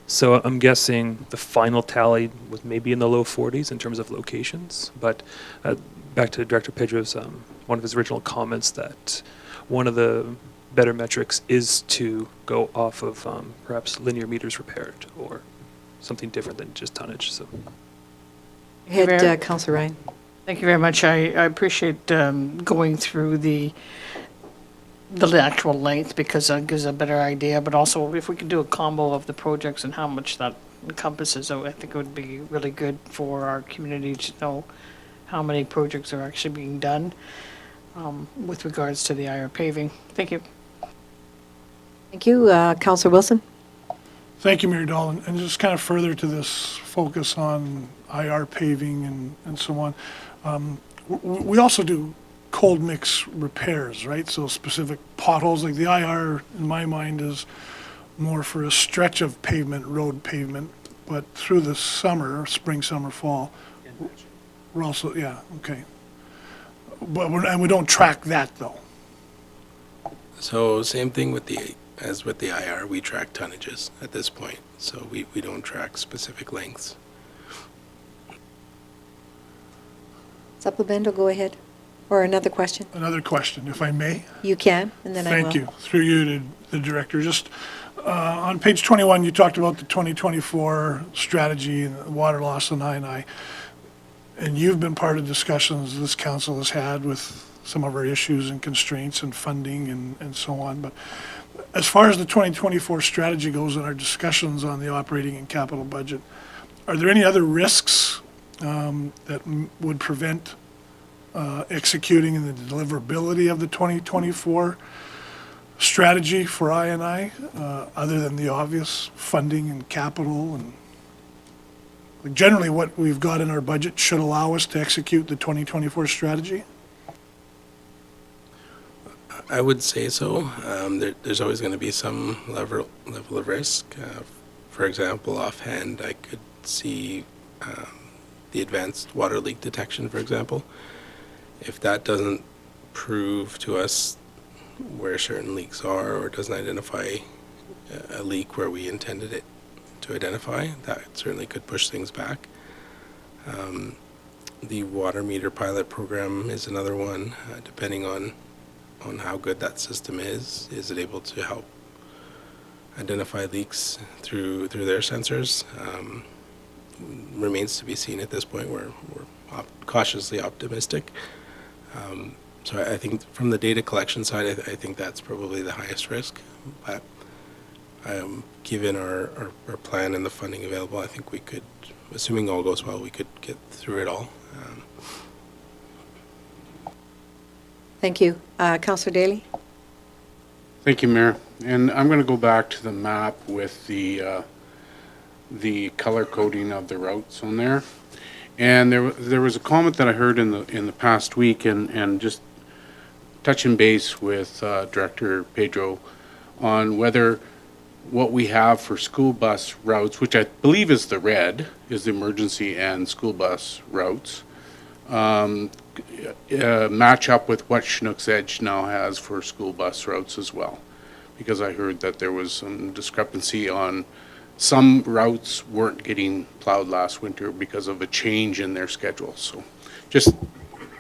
So I'm guessing the final tally was maybe in the low 40s in terms of locations. But back to Director Pedro's, one of his original comments that one of the better metrics is to go off of perhaps linear meters repaired or something different than just tonnage. So Head, Councillor Ryan. Thank you very much. I appreciate going through the actual length, because that gives a better idea, but also if we could do a combo of the projects and how much that encompasses, I think it would be really good for our community to know how many projects are actually being done with regards to the IR paving. Thank you. Thank you. Councillor Wilson? Thank you, Mayor Dahl. And just kind of further to this focus on IR paving and so on, we also do cold mix repairs, right? So specific potholes, like the IR, in my mind, is more for a stretch of pavement, road pavement, but through the summer, spring, summer, fall, we're also, yeah, okay. But and we don't track that, though. So same thing with as with the IR, we track tonnages at this point. So we don't track specific lengths. Supplemental, go ahead. Or another question? Another question, if I may? You can, and then I will. Thank you. Through you to the director. Just on page 21, you talked about the 2024 strategy and water loss on I&I. And you've been part of discussions this council has had with some of our issues and constraints and funding and so on. But as far as the 2024 strategy goes in our discussions on the operating and capital budget, are there any other risks that would prevent executing and the deliverability of the 2024 strategy for I&I, other than the obvious funding and capital? And Generally, what we've got in our budget should allow us to execute the 2024 strategy. I would say so. There's always going to be some level of risk. For example, offhand, I could see the advanced water leak detection, for example. If that doesn't prove to us where certain leaks are or doesn't identify a leak where we intended it to identify, that certainly could push things back. The water meter pilot program is another one, depending on how good that system is. Is it able to help identify leaks through their sensors? Remains to be seen at this point. We're cautiously optimistic. So I think from the data collection side, I think that's probably the highest risk. But given our plan and the funding available, I think we could, assuming all goes well, we could get through it all. Thank you. Councillor Daly? Thank you, Mayor. And I'm going to go back to the map with the color coding of the routes on there. And there was a comment that I heard in the past week, and just touching base with Director Pedro on whether what we have for school bus routes, which I believe is the red, is the emergency and school bus routes, match up with what Chinook's Edge now has for school bus routes as well. Because I heard that there was some discrepancy on some routes weren't getting plowed last winter because of a change in their schedule. So just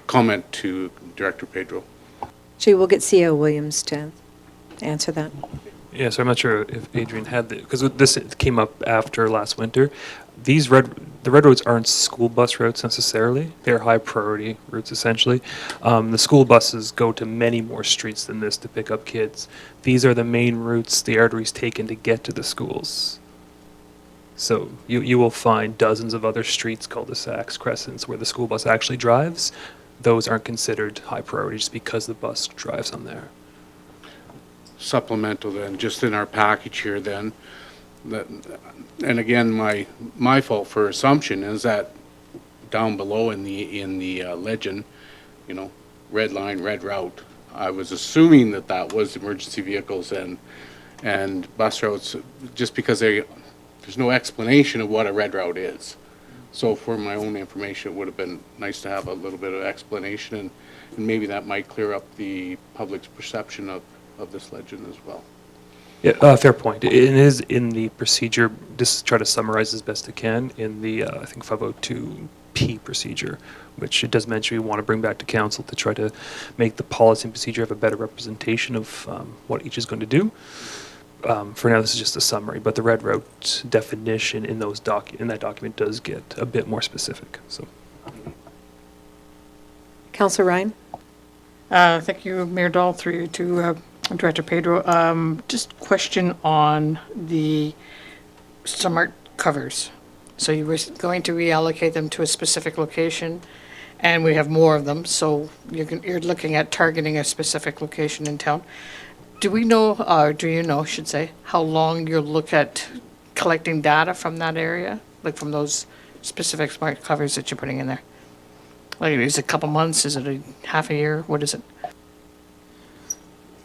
comment to Director Pedro. Actually, we'll get C.O. Williams to answer that. Yeah, so I'm not sure if Adrian had the, because this came up after last winter. The red roads aren't school bus routes necessarily. They're high priority routes essentially. The school buses go to many more streets than this to pick up kids. These are the main routes the arteries taken to get to the schools. So you will find dozens of other streets, cul-de-sacs, crescents, where the school bus actually drives. Those aren't considered high priority just because the bus drives on there. Supplemental then, just in our package here then, that, and again, my fault for assumption is that down below in the legend, you know, red line, red route, I was assuming that was emergency vehicles and bus routes, just because there's no explanation of what a red route is. So for my own information, it would have been nice to have a little bit of explanation, and maybe that might clear up the public's perception of this legend as well. Yeah, fair point. It is in the procedure, just try to summarize as best it can in the, I think 502P procedure, which it does mention we want to bring back to council to try to make the policy and procedure have a better representation of what each is going to do. For now, this is just a summary, but the red route definition in those in that document does get a bit more specific. So, Councillor Ryan? Thank you, Mayor Dahl, through you to Director Pedro. Just question on the smart covers. So you were going to reallocate them to a specific location, and we have more of them, so you're looking at targeting a specific location in town. Do we know, or do you know, I should say, how long you'll look at collecting data from that area? Like from those specific smart covers that you're putting in there? Like, is it a couple months? Is it a half a year? What is it?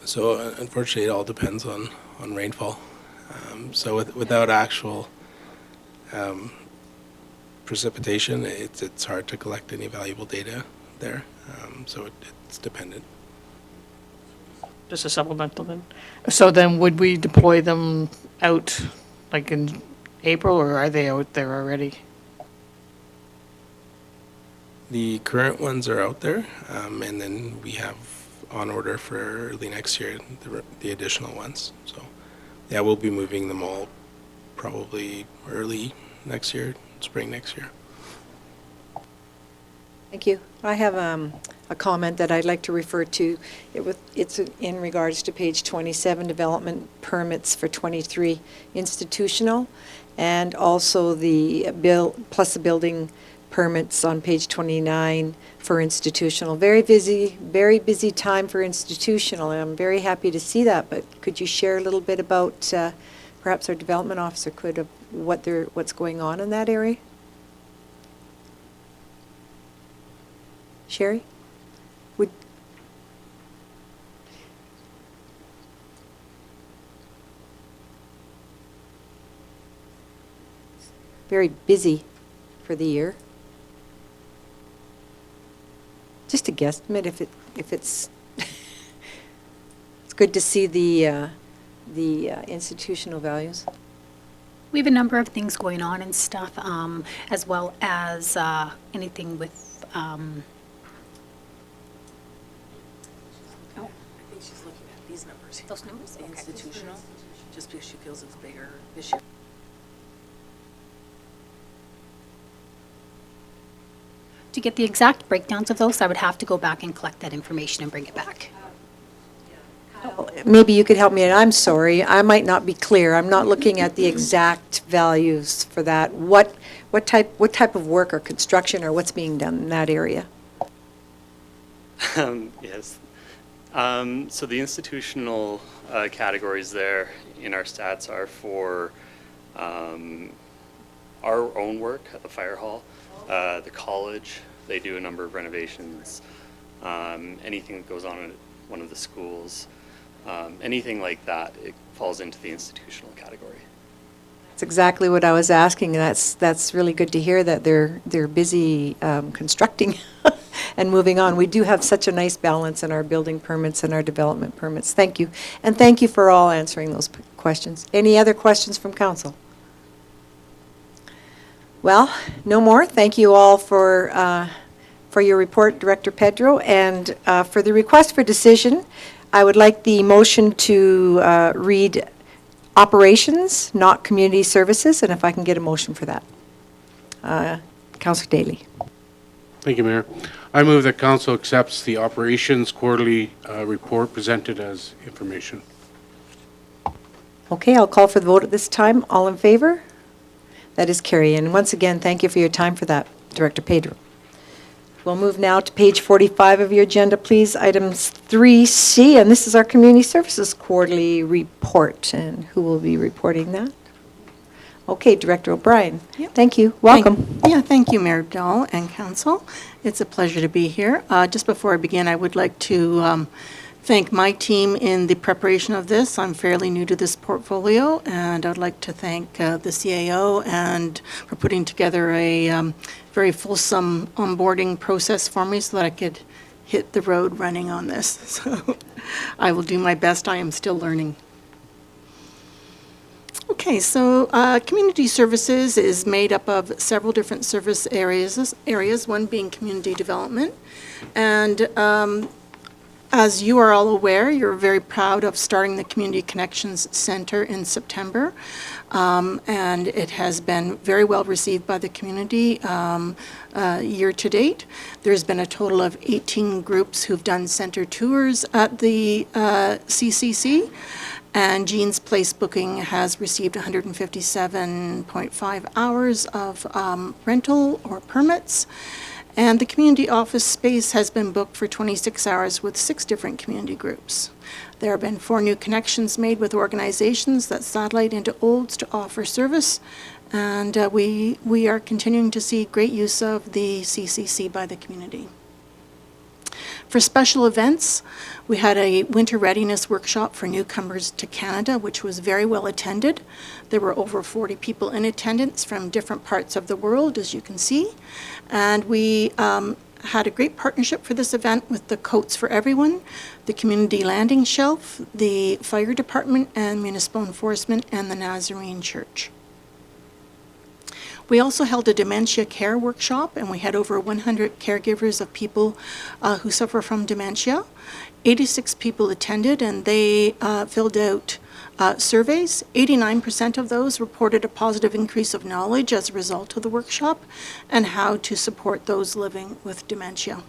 So unfortunately, it all depends on rainfall. So without actual precipitation, it's hard to collect any valuable data there. So it's dependent. Just a supplemental then. So then would we deploy them out like in April, or are they out there already? The current ones are out there, and then we have on order for early next year the additional ones. So yeah, we'll be moving them all probably early next year, spring next year. Thank you. I have a comment that I'd like to refer to. It's in regards to page 27, development permits for 23 institutional, and also the building permits on page 29 for institutional. Very busy time for institutional, and I'm very happy to see that, but could you share a little bit about, perhaps our development officer could, of what's going on in that area? Sherry? Would, very busy for the year. Just a guesstimate if it's it's good to see the institutional values. We have a number of things going on and stuff, as well as anything with, I think she's looking at these numbers. Those numbers? The Okay. institutional, just because she feels it's bigger this year. To get the exact breakdowns of those, I would have to go back and collect that information and bring it back. Maybe you could help me, and I'm sorry, I might not be clear. I'm not looking at the exact values for that. What type of work or construction or what's being done in that area? Yes. So the institutional categories there in our stats are for our own work at the fire hall, the college. They do a number of renovations. Anything that goes on at one of the schools, anything like that, it falls into the institutional category. That's exactly what I was asking. That's really good to hear that they're busy constructing and moving on. We do have such a nice balance in our building permits and our development permits. Thank you. And thank you for all answering those questions. Any other questions from council? Well, no more. Thank you all for your report, Director Pedro. And for the request for decision, I would like the motion to read operations, not community services, and if I can get a motion for that. Councillor Daly. Thank you, Mayor. I move that council accepts the operations quarterly report presented as information. Okay, I'll call for the vote at this time. All in favor? That is carried. And once again, thank you for your time for that, Director Pedro. We'll move now to page 45 of your agenda, please. Items 3C, and this is our Community Services Quarterly Report. And who will be reporting that? Okay, Director O'Brien. Yep. Thank you. Welcome. Thank you, Mayor Dahl and Council. It's a pleasure to be here. Just before I begin, I would like to thank my team in the preparation of this. I'm fairly new to this portfolio, and I'd like to thank the CAO and for putting together a very fulsome onboarding process for me so that I could hit the road running on this. So I will do my best. I am still learning. Okay, so community services is made up of several different service areas, one being community development. And as you are all aware, you're very proud of starting the Community Connections Center in September. And it has been very well received by the community year to date. There's been a total of 18 groups who've done center tours at the CCC. And Jean's Place Booking has received 157.5 hours of rental or permits. And the community office space has been booked for 26 hours with 6 different community groups. There have been 4 new connections made with organizations that satellite into Olds to offer service. And we are continuing to see great use of the CCC by the community. For special events, we had a winter readiness workshop for newcomers to Canada, which was very well attended. There were over 40 people in attendance from different parts of the world, as you can see. And we had a great partnership for this event with the Coats for Everyone, the Community Landing Shelf, the Fire Department and Municipal Enforcement, and the Nazarene Church. We also held a dementia care workshop, and we had over 100 caregivers of people who suffer from dementia. 86 people attended, and they filled out surveys. 89% of those reported a positive increase of knowledge as a result of the workshop and how to support those living with dementia.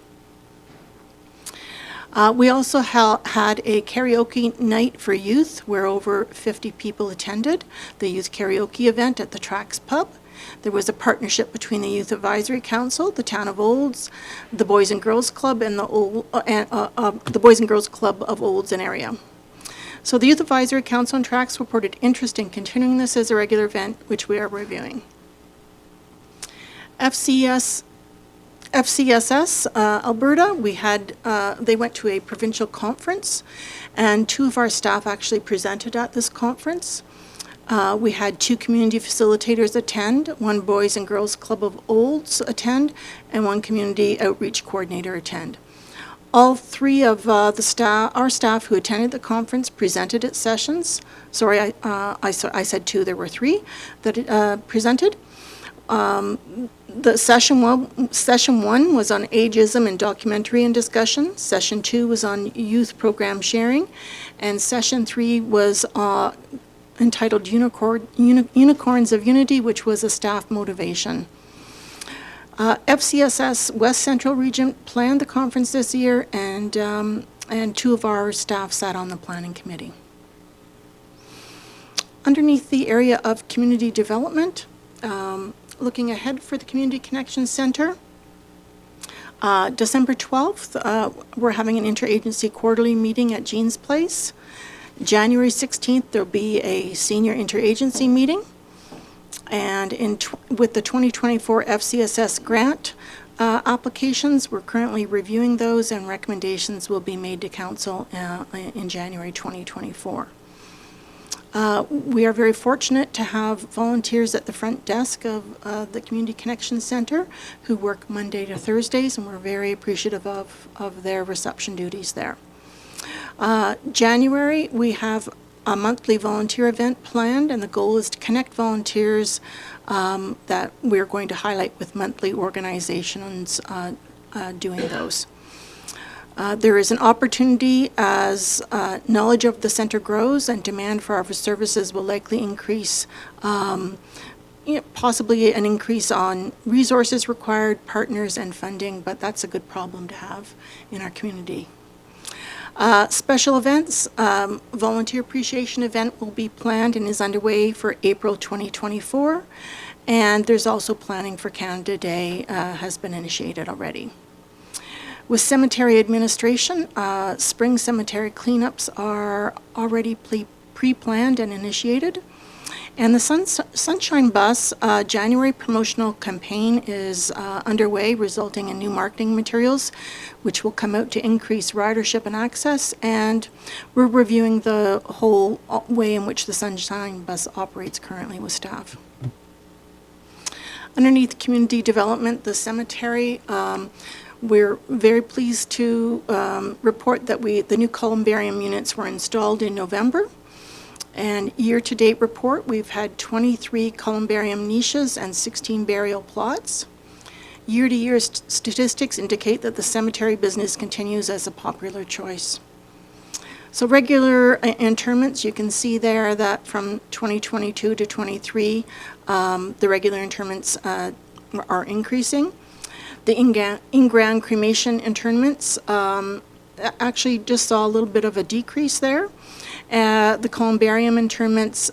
We also had a karaoke night for youth where over 50 people attended the youth karaoke event at the Tracks Pub. There was a partnership between the Youth Advisory Council, the Town of Olds, the Boys and Girls Club, and the Boys and Girls Club of Olds and area. So the Youth Advisory Council and Tracks reported interest in continuing this as a regular event, which we are reviewing. FCS FCSS Alberta, they went to a provincial conference, and 2 of our staff actually presented at this conference. We had 2 community facilitators attend, 1 Boys and Girls Club of Olds attend, and 1 community outreach coordinator attend. All 3 of our staff who attended the conference presented at sessions. Sorry, I said 2, there were 3 that presented. The session 1 was on ageism and documentary and discussion. Session 2 was on youth program sharing, and session 3 was entitled Unicorns of Unity, which was a staff motivation. FCSS West Central Region planned the conference this year, and 2 of our staff sat on the planning committee. Underneath the area of community development, looking ahead for the Community Connection Center, December 12th, we're having an interagency quarterly meeting at Jean's Place. January 16th, there'll be a senior interagency meeting. And with the 2024 FCSS grant applications, we're currently reviewing those, and recommendations will be made to council in January 2024. We are very fortunate to have volunteers at the front desk of the Community Connection Center who work Monday to Thursdays, and we're very appreciative of their reception duties there. January, we have a monthly volunteer event planned, and the goal is to connect volunteers that we're going to highlight with monthly organizations doing those. There is an opportunity as knowledge of the center grows and demand for our services will likely increase, possibly an increase on resources required, partners, and funding, but that's a good problem to have in our community. Special events, volunteer appreciation event will be planned and is underway for April 2024, and there's also planning for Canada Day has been initiated already. With cemetery administration, spring cemetery cleanups are already pre-planned and initiated. And the Sunshine Bus January promotional campaign is underway, resulting in new marketing materials, which will come out to increase ridership and access. And we're reviewing the whole way in which the Sunshine Bus operates currently with staff. Underneath community development, the cemetery, we're very pleased to report that the new columbarium units were installed in November. And year-to-date report, we've had 23 columbarium niches and 16 burial plots. Year-to-year statistics indicate that the cemetery business continues as a popular choice. So regular interments, you can see there that from 2022 to 23, the regular interments are increasing. The in-ground cremation interments actually just saw a little bit of a decrease there. The columbarium interments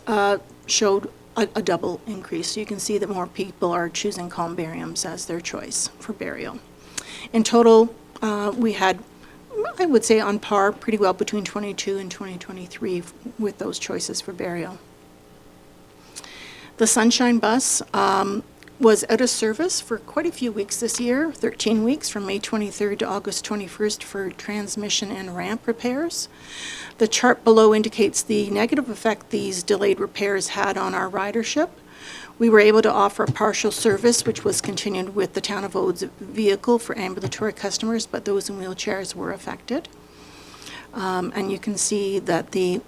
showed a double increase. So you can see that more people are choosing columbariums as their choice for burial. In total, we had, I would say, on par pretty well between 22 and 2023 with those choices for burial. The Sunshine Bus was out of service for quite a few weeks this year, 13 weeks from May 23rd to August 21st for transmission and ramp repairs. The chart below indicates the negative effect these delayed repairs had on our ridership. We were able to offer a partial service, which was continued with the Town of Oads vehicle for ambulatory customers, but those in wheelchairs were affected. And you can see that the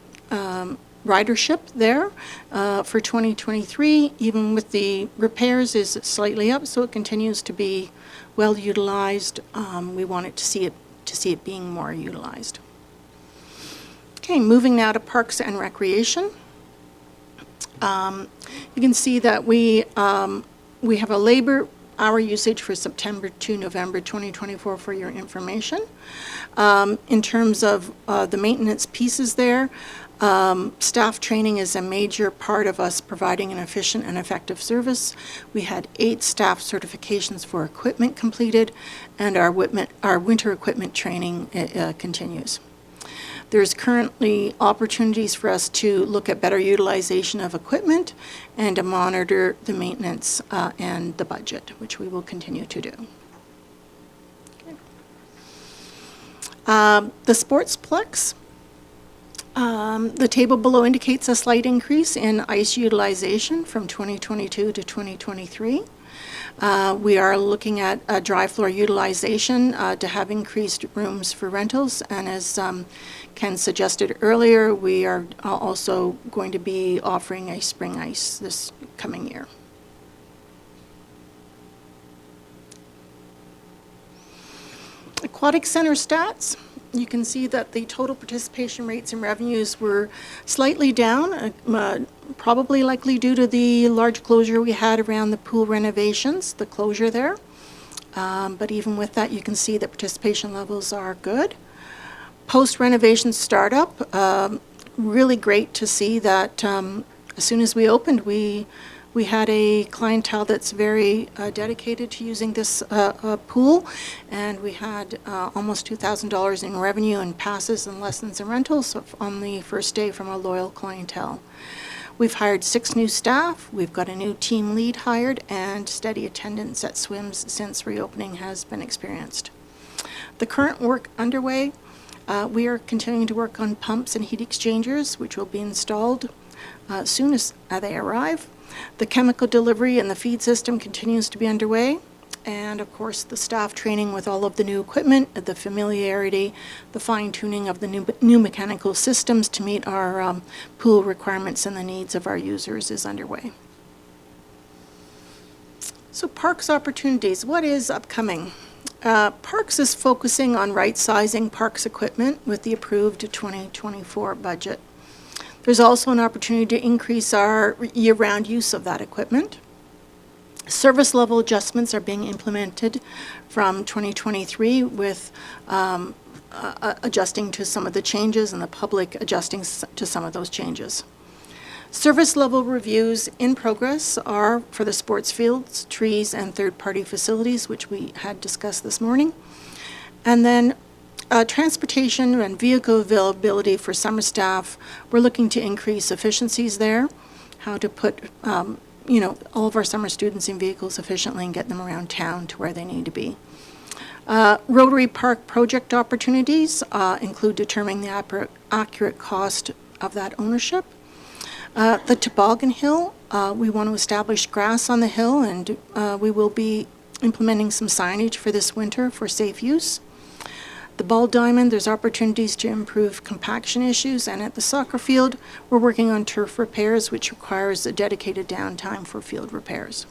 ridership there for 2023, even with the repairs, is slightly up, so it continues to be well utilized. We wanted to see it being more utilized. Okay, moving now to Parks and Recreation. You can see that we have a labor hour usage for September to November 2024 for your information. In terms of the maintenance pieces there, staff training is a major part of us providing an efficient and effective service. We had 8 staff certifications for equipment completed, and our winter equipment training continues. There's currently opportunities for us to look at better utilization of equipment and to monitor the maintenance and the budget, which we will continue to do. The Sportsplex, the table below indicates a slight increase in ice utilization from 2022 to 2023. We are looking at dry floor utilization to have increased rooms for rentals, and as Ken suggested earlier, we are also going to be offering a spring ice this coming year. Aquatic Center stats. You can see that the total participation rates and revenues were slightly down, probably likely due to the large closure we had around the pool renovations, the closure there. But even with that, you can see that participation levels are good. Post-renovation startup, really great to see that as soon as we opened, we had a clientele that's very dedicated to using this pool, and we had almost $2,000 in revenue and passes and lessons and rentals on the first day from a loyal clientele. We've hired 6 new staff, we've got a new team lead hired, and steady attendance at swims since reopening has been experienced. The current work underway, we are continuing to work on pumps and heat exchangers, which will be installed as soon as they arrive. The chemical delivery and the feed system continues to be underway. And of course, the staff training with all of the new equipment, the familiarity, the fine-tuning of the new mechanical systems to meet our pool requirements and the needs of our users is underway. So Parks opportunities, what is upcoming? Parks is focusing on right-sizing Parks equipment with the approved 2024 budget. There's also an opportunity to increase our year-round use of that equipment. Service level adjustments are being implemented from 2023 with adjusting to some of the changes and the public adjusting to some of those changes. Service level reviews in progress are for the sports fields, trees, and third-party facilities, which we had discussed this morning. And then transportation and vehicle availability for summer staff, we're looking to increase efficiencies there, how to put all of our summer students in vehicles efficiently and get them around town to where they need to be. Rotary Park project opportunities include determining the accurate cost of that ownership. The toboggan hill, we want to establish grass on the hill, and we will be implementing some signage for this winter for safe use. The ball diamond, there's opportunities to improve compaction issues, and at the soccer field, we're working on turf repairs, which requires a dedicated downtime for field repairs.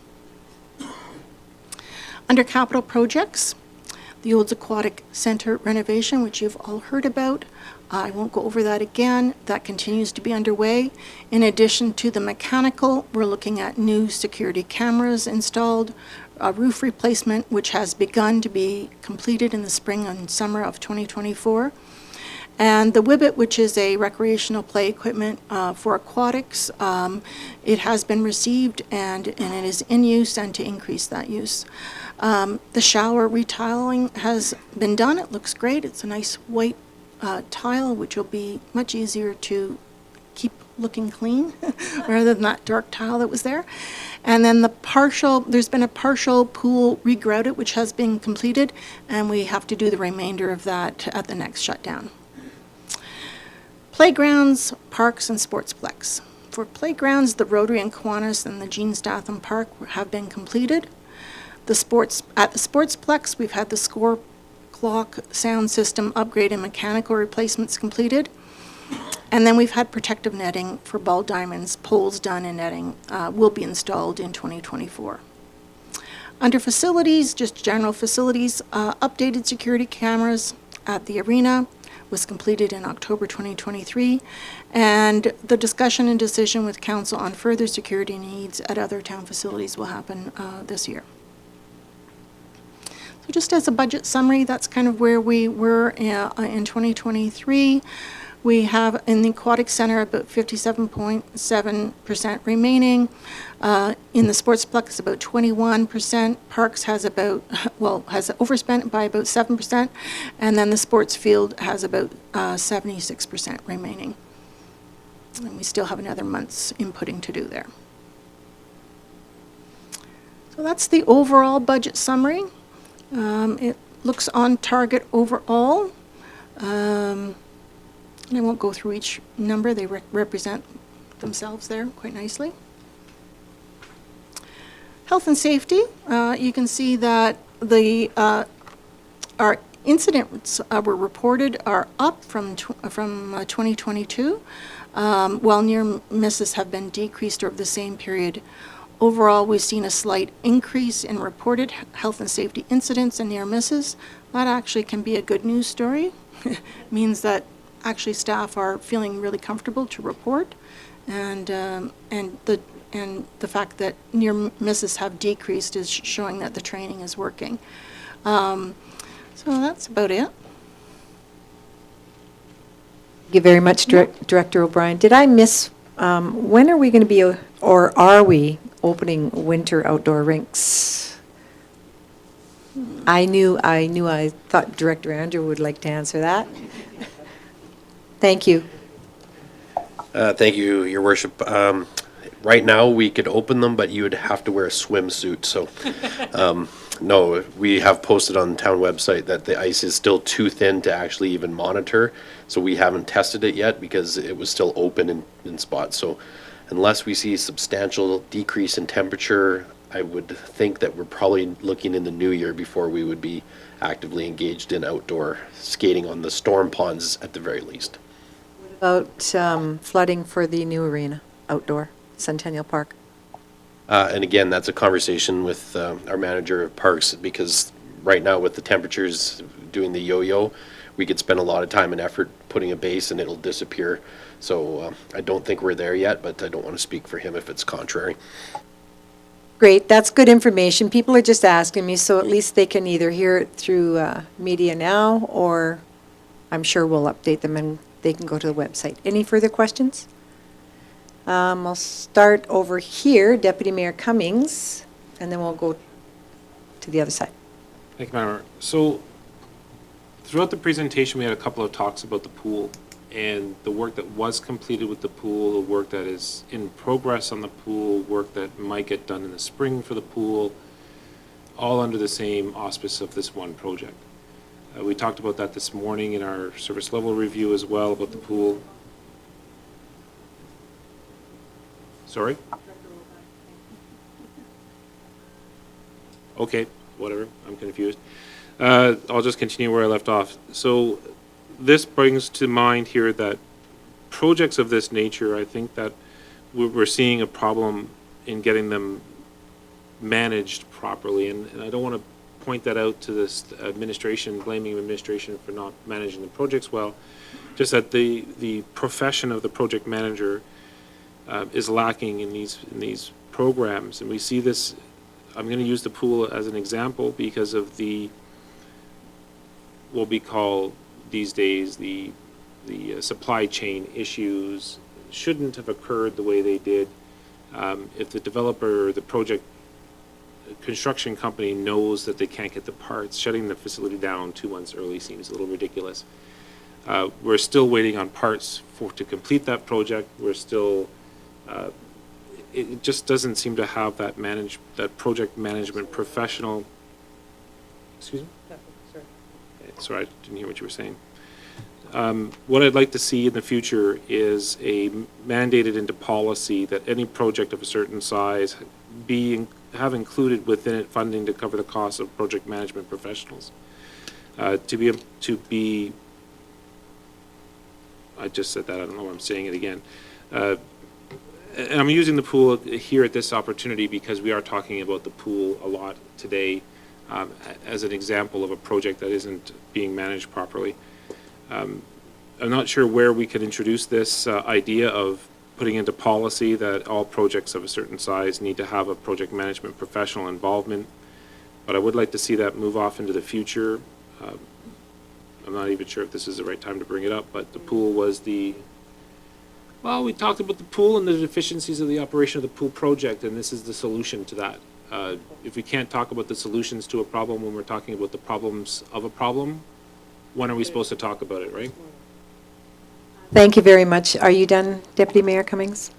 Under capital projects, the Olds Aquatic Center renovation, which you've all heard about. I won't go over that again. That continues to be underway. In addition to the mechanical, we're looking at new security cameras installed, a roof replacement, which has begun to be completed in the spring and summer of 2024. And the Wibbit, which is a recreational play equipment for aquatics, it has been received and it is in use, and to increase that use. The shower retiling has been done. It looks great. It's a nice white tile, which will be much easier to keep looking clean rather than that dark tile that was there. And then there's been a partial pool regrouted, which has been completed, and we have to do the remainder of that at the next shutdown. Playgrounds, parks, and sportsplex. For playgrounds, the Rotary and Kiwanis and the Jean Statham Park have been completed. At the sportsplex, we've had the score clock sound system upgrade and mechanical replacements completed. And then we've had protective netting for ball diamonds, poles done, and netting will be installed in 2024. Under facilities, just general facilities, updated security cameras at the arena was completed in October 2023, and the discussion and decision with council on further security needs at other town facilities will happen this year. So just as a budget summary, that's kind of where we were in 2023. We have in the Aquatic Center about 57.7% remaining. In the Sportsplex, about 21%. Parks has overspent by about 7%. And then the sports field has about 76% remaining. And we still have another month's inputting to do there. So that's the overall budget summary. It looks on target overall. And I won't go through each number, they represent themselves there quite nicely. Health and safety, you can see that our incidents were reported are up from 2022, while near misses have been decreased over the same period. Overall, we've seen a slight increase in reported health and safety incidents and near misses. That actually can be a good news story. Means that actually staff are feeling really comfortable to report, and the fact that near misses have decreased is showing that the training is working. So that's about it. Thank you very much, Director O'Brien. Did I miss, when are we going to be, or are we opening winter outdoor rinks? I thought Director Andrew would like to answer that. Thank you. Thank you, Your Worship. Right now, we could open them, but you would have to wear a swimsuit. So, no, we have posted on the town website that the ice is still too thin to actually even monitor. So we haven't tested it yet because it was still open in spots. So unless we see substantial decrease in temperature, I would think that we're probably looking in the new year before we would be actively engaged in outdoor skating on the storm ponds at the very least. About flooding for the new arena, outdoor, Centennial Park. And again, that's a conversation with our manager of parks, because right now with the temperatures doing the yo-yo, we could spend a lot of time and effort putting a base and it'll disappear. So I don't think we're there yet, but I don't want to speak for him if it's contrary. Great, that's good information. People are just asking me, so at least they can either hear it through media now, or I'm sure we'll update them and they can go to the website. Any further questions? I'll start over here, Deputy Mayor Cummings, and then we'll go to the other side. Thank you, Madam Mayor. So throughout the presentation, we had a couple of talks about the pool and the work that was completed with the pool, the work that is in progress on the pool, work that might get done in the spring for the pool, all under the same auspice of this one project. We talked about that this morning in our service level review as well, about the pool. Sorry? Okay, whatever, I'm confused. I'll just continue where I left off. So this brings to mind here that projects of this nature, I think that we're seeing a problem in getting them managed properly. And I don't want to point that out to this administration, blaming administration for not managing the projects well. Just that the profession of the project manager is lacking in these programs. And we see this, I'm going to use the pool as an example because of the, what we call these days, the supply chain issues shouldn't have occurred the way they did. If the developer or the project construction company knows that they can't get the parts, shutting the facility down 2 months early seems a little ridiculous. We're still waiting on parts to complete that project. We're still, it just doesn't seem to have that project management professional. Excuse me? Sorry, I didn't hear what you were saying. What I'd like to see in the future is a mandated into policy that any project of a certain size have included within it funding to cover the cost of project management professionals. I just said that, I don't know why I'm saying it again. And I'm using the pool here at this opportunity because we are talking about the pool a lot today as an example of a project that isn't being managed properly. I'm not sure where we can introduce this idea of putting into policy that all projects of a certain size need to have a project management professional involvement, but I would like to see that move off into the future. I'm not even sure if this is the right time to bring it up, but the pool was well, we talked about the pool and the deficiencies of the operation of the pool project, and this is the solution to that. If we can't talk about the solutions to a problem when we're talking about the problems of a problem, when are we supposed to talk about it, right? Thank you very much. Are you done, Deputy Mayor Cummings?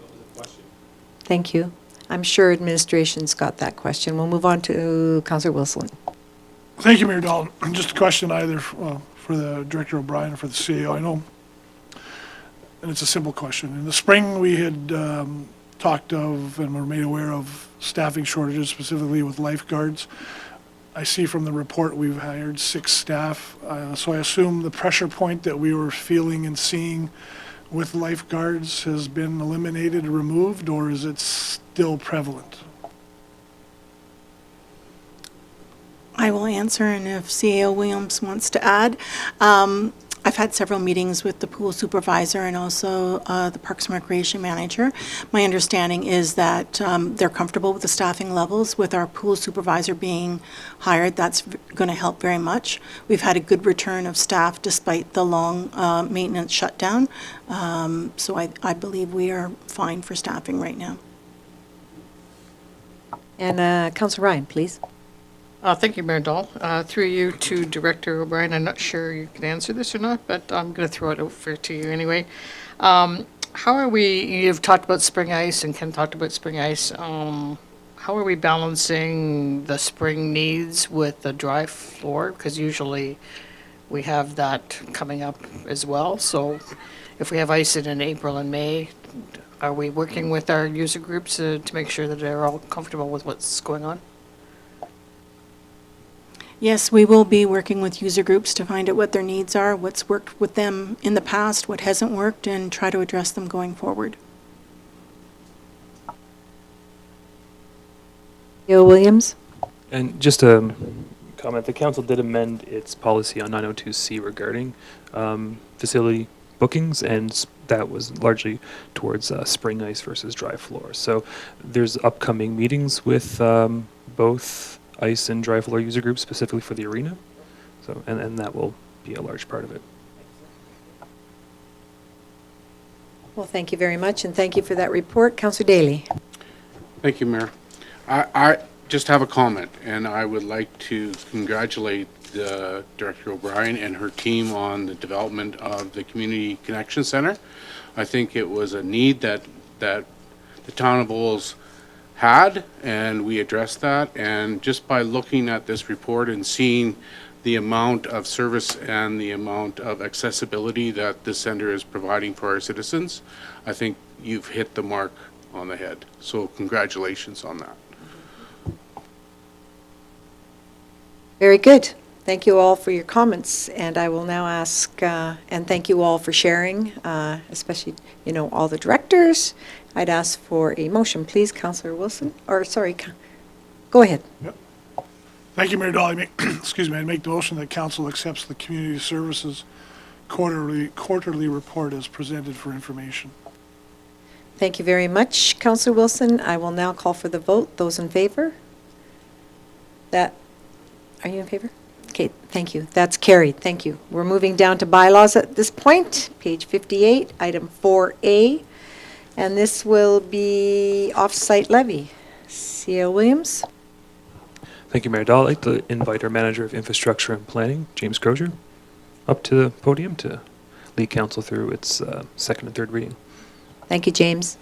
That was a question. Thank you. I'm sure administration's got that question. We'll move on to Councillor Wilson. Thank you, Mayor Dahl. Just a question either for the Director O'Brien or for the CAO. I know, and it's a simple question. In the spring, we had talked of and were made aware of staffing shortages, specifically with lifeguards. I see from the report we've hired 6 staff, so I assume the pressure point that we were feeling and seeing with lifeguards has been eliminated or removed, or is it still prevalent? I will answer, and if CAO Williams wants to add. I've had several meetings with the pool supervisor and also the Parks and Recreation manager. My understanding is that they're comfortable with the staffing levels. With our pool supervisor being hired, that's going to help very much. We've had a good return of staff despite the long maintenance shutdown. So I believe we are fine for staffing right now. And Councillor Ryan, please. Thank you, Mayor Dahl. Through you to Director O'Brien, I'm not sure you can answer this or not, but I'm going to throw it over to you anyway. How are we, you've talked about spring ice and Ken talked about spring ice. How are we balancing the spring needs with the dry floor? Because usually we have that coming up as well. So if we have ice in April and May, are we working with our user groups to make sure that they're all comfortable with what's going on? Yes, we will be working with user groups to find out what their needs are, what's worked with them in the past, what hasn't worked, and try to address them going forward. Gail Williams? And just a comment, the council did amend its policy on 902C regarding facility bookings, and that was largely towards spring ice versus dry floor. So there's upcoming meetings with both ice and dry floor user groups specifically for the arena. So, and that will be a large part of it. Well, thank you very much, and thank you for that report. Councillor Daly. Thank you, Mayor. I just have a comment, and I would like to congratulate Director O'Brien and her team on the development of the Community Connection Center. I think it was a need that the town of Olds had, and we addressed that. And just by looking at this report and seeing the amount of service and the amount of accessibility that this center is providing for our citizens, I think you've hit the mark on the head. So congratulations on that. Very good. Thank you all for your comments, and I will now ask, and thank you all for sharing, especially, all the directors. I'd ask for a motion, please, Councillor Wilson, or sorry, go ahead. Yep. Thank you, Mayor Dahl. Excuse me, I make the motion that council accepts the Community Services quarterly report as presented for information. Thank you very much, Councillor Wilson. I will now call for the vote. Those in favor? Are you in favor? Okay, thank you. That's carried. Thank you. We're moving down to bylaws at this point, page 58, item 4A. And this will be off-site levy. C.L. Williams? Thank you, Mayor Dahl. I'd like to invite our Manager of Infrastructure and Planning, James Crozier, up to the podium to lead council through its second and third reading. Thank you, James.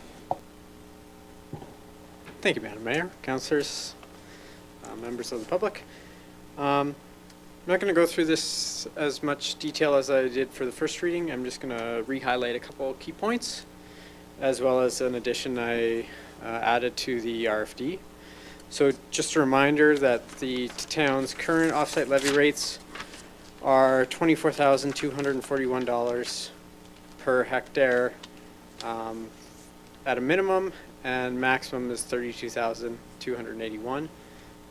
Thank you, Madam Mayor, councillors, members of the public. I'm not going to go through this as much detail as I did for the first reading. I'm just going to re-highlight a couple key points, as well as an addition I added to the RFD. So just a reminder that the town's current offsite levy rates are $24,241 per hectare at a minimum, and maximum is $32,281.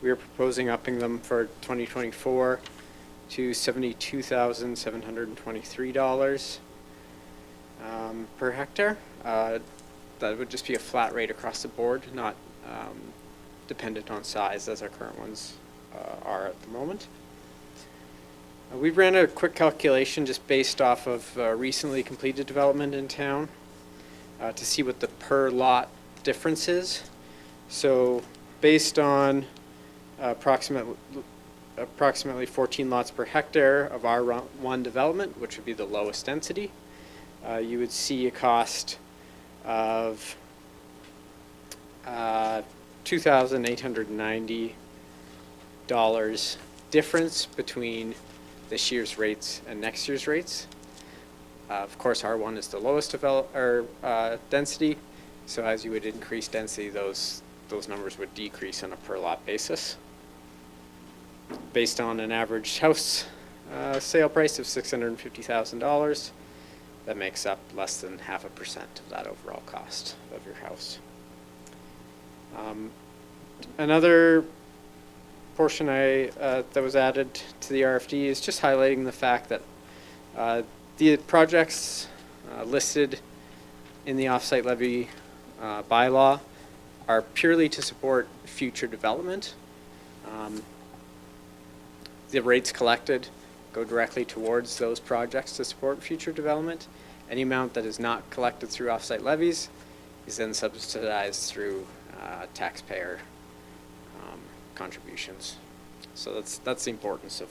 We are proposing upping them for 2024 to $72,723 per hectare. That would just be a flat rate across the board, not dependent on size as our current ones are at the moment. We ran a quick calculation just based off of recently completed development in town to see what the per lot difference is. So based on approximately 14 lots per hectare of R1 development, which would be the lowest density, you would see a cost of $2,890 difference between this year's rates and next year's rates. Of course, R1 is the lowest density, so as you would increase density, those numbers would decrease on a per lot basis. Based on an average house sale price of $650,000, that makes up less than 0.5% of that overall cost of your house. Another portion that was added to the RFD is just highlighting the fact that the projects listed in the offsite levy bylaw are purely to support future development. The rates collected go directly towards those projects to support future development. Any amount that is not collected through offsite levies is then subsidized through taxpayer contributions. So that's the importance of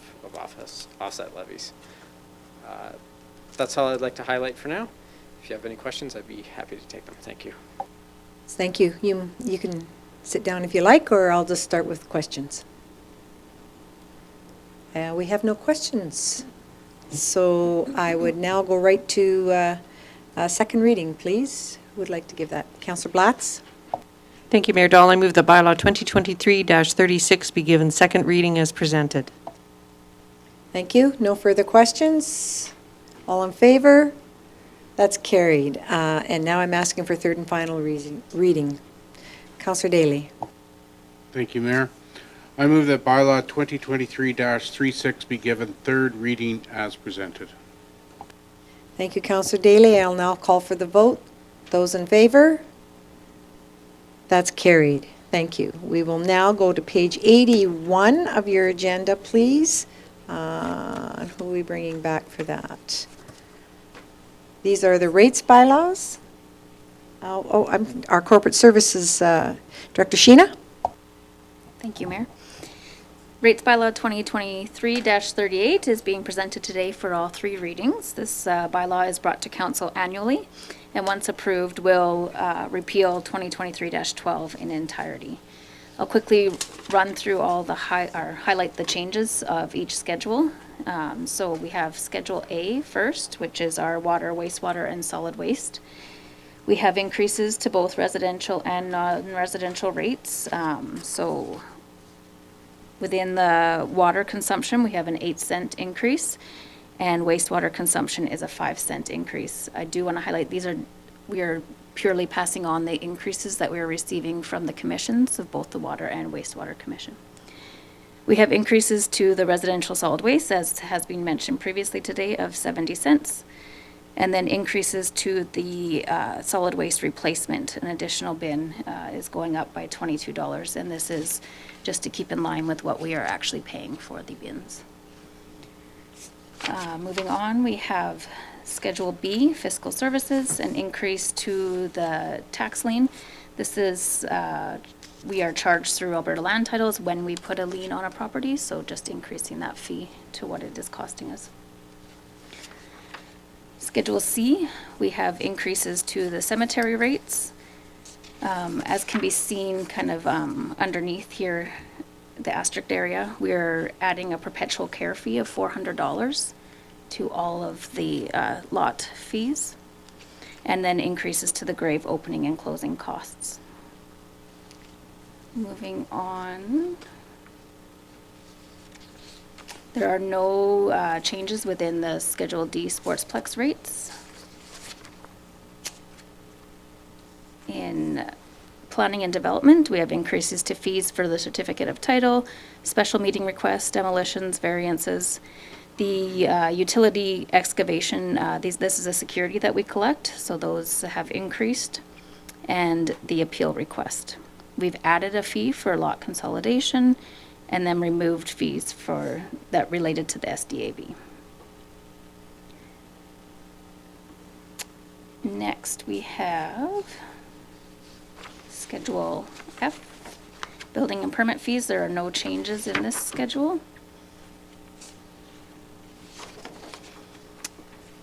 offsite levies. That's all I'd like to highlight for now. If you have any questions, I'd be happy to take them. Thank you. Thank you. You can sit down if you like, or I'll just start with questions. We have no questions. So I would now go right to second reading, please. Who would like to give that? Councillor Blatz? Thank you, Mayor Dahl. I move the bylaw 2023-36 be given second reading as presented. Thank you. No further questions? All in favor? That's carried. And now I'm asking for third and final reading. Councillor Daly. Thank you, Mayor. I move that bylaw 2023-36 be given third reading as presented. Thank you, Councillor Daly. I'll now call for the vote. Those in favor? That's carried. Thank you. We will now go to page 81 of your agenda, please. Who are we bringing back for that? These are the rates bylaws. Our corporate services Director Sheena. Thank you, Mayor. Rates bylaw 2023-38 is being presented today for all three readings. This bylaw is brought to council annually, and once approved will repeal 2023-12 in entirety. I'll quickly run through all the highlight the changes of each schedule. So we have Schedule A first, which is our water, wastewater, and solid waste. We have increases to both residential and non-residential rates. So within the water consumption, we have an 8-cent increase, and wastewater consumption is a 5-cent increase. I do want to highlight we are purely passing on the increases that we are receiving from the commissions of both the Water and Wastewater Commission. We have increases to the residential solid waste, as has been mentioned previously today, of 70 cents. And then increases to the solid waste replacement. An additional bin is going up by $22, and this is just to keep in line with what we are actually paying for the bins. Moving on, we have Schedule B, Fiscal Services, an increase to the tax lien. This is, we are charged through Alberta Land Titles when we put a lien on a property, so just increasing that fee to what it is costing us. Schedule C, we have increases to the cemetery rates. As can be seen kind of underneath here, the asterisk area, we're adding a perpetual care fee of $400 to all of the lot fees, and then increases to the grave opening and closing costs. Moving on. There are no changes within the Schedule D Sportsplex rates. In planning and development, we have increases to fees for the certificate of title, special meeting requests, demolitions, variances. The utility excavation, this is a security that we collect, so those have increased, and the appeal request. We've added a fee for lot consolidation, and then removed fees for that related to the SDAB. Next, we have Schedule F, building and permit fees. There are no changes in this schedule.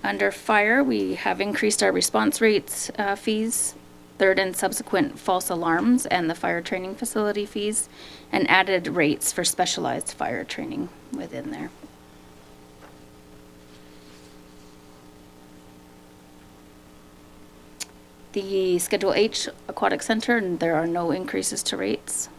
Under fire, we have increased our response rates fees third and subsequent false alarms and the fire training facility fees, and added rates for specialized fire training within there. The Schedule H Aquatic Center, and there are no increases to rates.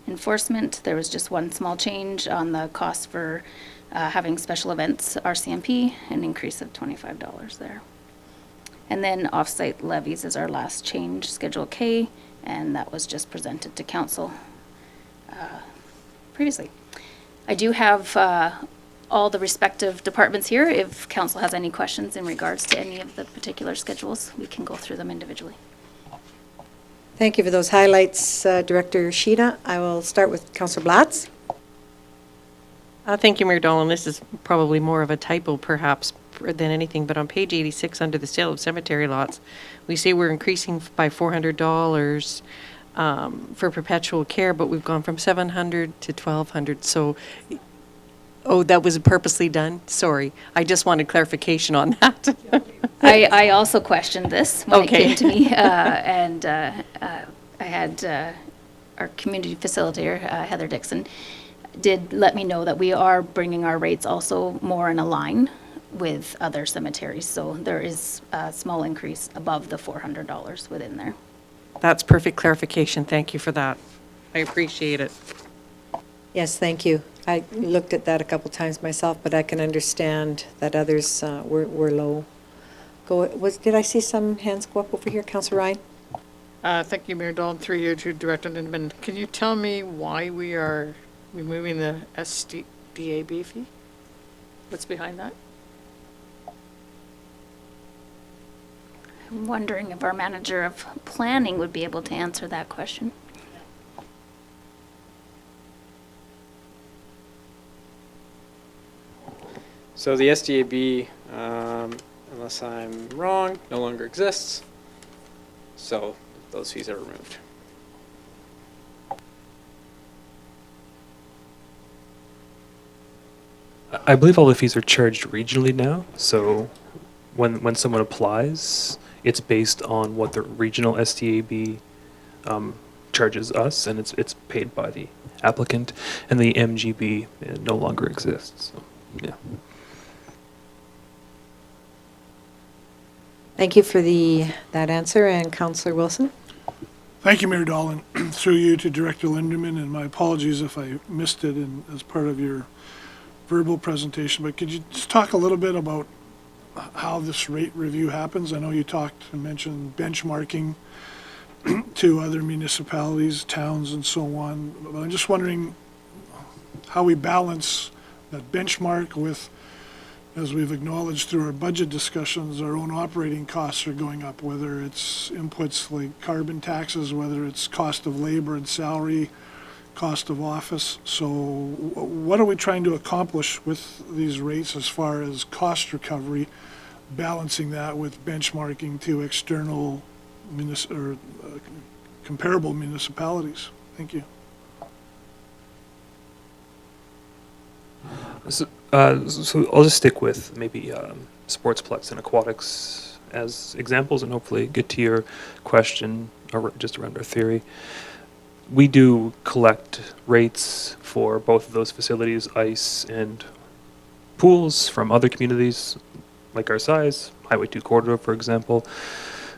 Enforcement, there was just one small change on the cost for having special events, RCMP, an increase of $25 there. And then off-site levies is our last change, Schedule K, and that was just presented to council previously. I do have all the respective departments here. If council has any questions in regards to any of the particular schedules, we can go through them individually. Thank you for those highlights, Director Sheeta. I will start with Councillor Blatz. Thank you, Mayor Dolan. This is probably more of a typo perhaps than anything, but on page 86 under the sale of cemetery lots, we say we're increasing by $400 for perpetual care, but we've gone from $700 to $1,200. So, oh, that was purposely done? Sorry. I just wanted clarification on that. I also questioned this when Okay. it came to me, and I had our community facilitator, Heather Dixon, did let me know that we are bringing our rates also more in a line with other cemeteries. So there is a small increase above the $400 within there. That's perfect clarification. Thank you for that. I appreciate it. Yes, thank you. I looked at that a couple times myself, but I can understand that others were low. Did I see some hands go up over here? Councillor Ryan? Thank you, Mayor Dolan, through you to Director Lindeman. Can you tell me why we are removing the SDAB fee? What's behind that? I'm wondering if our manager of planning would be able to answer that question. So the SDAB, unless I'm wrong, no longer exists. So those fees are removed. I believe all the fees are charged regionally now, so when someone applies, it's based on what the regional STAB charges us, and it's paid by the applicant, and the MGB no longer exists, so, yeah. Thank you for that answer, and Councillor Wilson? Thank you, Mayor Dolan. Through you to Director Lindeman, and my apologies if I missed it as part of your verbal presentation, but could you just talk a little bit about how this rate review happens? I know you mentioned benchmarking to other municipalities, towns, and so on, but I'm just wondering how we balance that benchmark with, as we've acknowledged through our budget discussions, our own operating costs are going up, whether it's inputs like carbon taxes, whether it's cost of labor and salary, cost of office. So what are we trying to accomplish with these rates as far as cost recovery, balancing that with benchmarking to external comparable municipalities? Thank you. So I'll just stick with maybe Sportsplex and Aquatics as examples, and hopefully get to your question just around our theory. We do collect rates for both of those facilities, ice and pools, from other communities like our size, Highway 2 corridor, for example,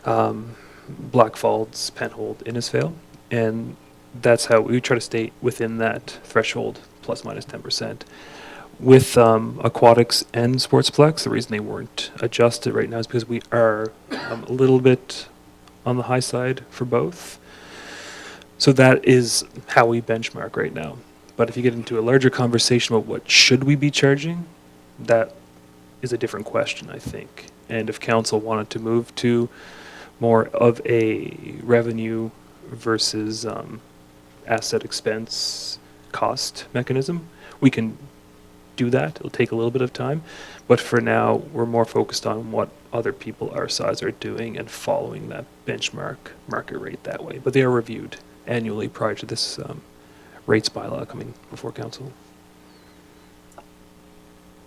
Blackfalds, Penhold, Innisfail, and that's how we try to stay within that threshold, plus minus 10%. With Aquatics and Sportsplex, the reason they weren't adjusted right now is because we are a little bit on the high side for both. So that is how we benchmark right now. But if you get into a larger conversation about what should we be charging, that is a different question, I think. And if council wanted to move to more of a revenue versus asset expense cost mechanism, we can do that. It'll take a little bit of time. But for now, we're more focused on what other people our size are doing and following that benchmark market rate that way. But they are reviewed annually prior to this rates bylaw coming before council.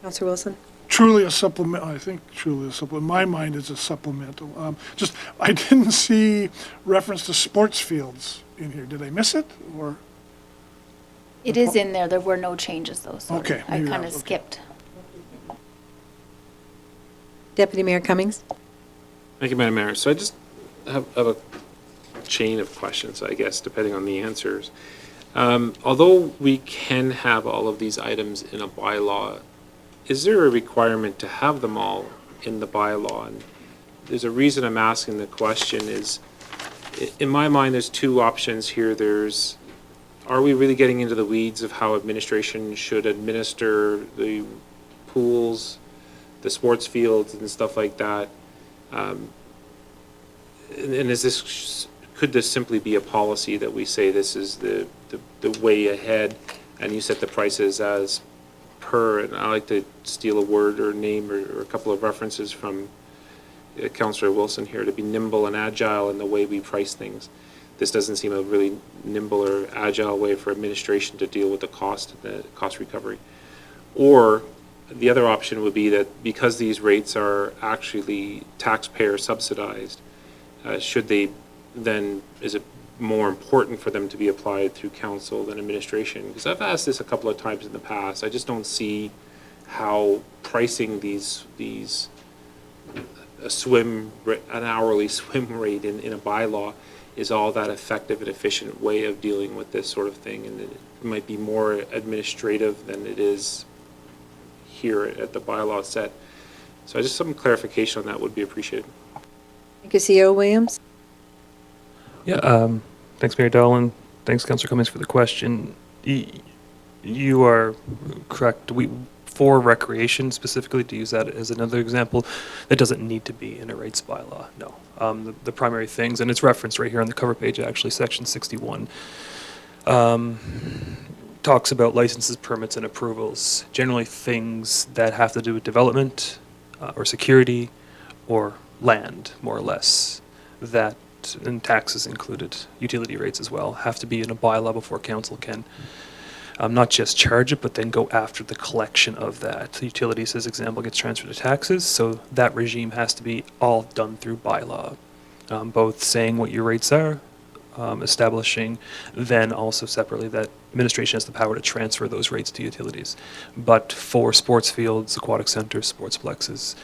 Councillor Wilson? truly a supplement, I think truly a supplement, in my mind it's a supplemental. Just, I didn't see reference to sports fields in here. Did I miss it, or? It is in there. There were no changes though, so Okay, I maybe kind that- of okay. skipped. Deputy Mayor Cummings? Thank you, Madam Mayor. So I just have a chain of questions, I guess, depending on the answers. Although we can have all of these items in a bylaw, is there a requirement to have them all in the bylaw? And there's a reason I'm asking the question is, in my mind, there's two options here. Are we really getting into the weeds of how administration should administer the pools, the sports fields and stuff like that? And could this simply be a policy that we say this is the way ahead, and you set the prices as per, and I like to steal a word or name or a couple of references from Councillor Wilson here, to be nimble and agile in the way we price things. This doesn't seem a really nimble or agile way for administration to deal with the cost recovery. Or the other option would be that because these rates are actually taxpayer subsidized, should they then, is it more important for them to be applied through council than administration? Because I've asked this a couple of times in the past. I just don't see how pricing an hourly swim rate in a bylaw is all that effective and efficient way of dealing with this sort of thing. And it might be more administrative than it is here at the bylaw set. So just some clarification on that would be appreciated. Thank you, CO Williams. Yeah, thanks, Mayor Dolan. Thanks, Councillor Cummings, for the question. You are correct. For recreation specifically, to use that as another example, that doesn't need to be in a rates bylaw, no. The primary things, and it's referenced right here on the cover page, actually, section 61, talks about licenses, permits, and approvals. Generally things that have to do with development or security or land, more or less, that, and taxes included, utility rates as well, have to be in a bylaw before council can not just charge it, but then go after the collection of that. The utilities, as example, gets transferred to taxes, so that regime has to be all done through bylaw. Both saying what your rates are, establishing, then also separately that administration has the power to transfer those rates to utilities. But for sports fields, aquatic centers, sportsplexes,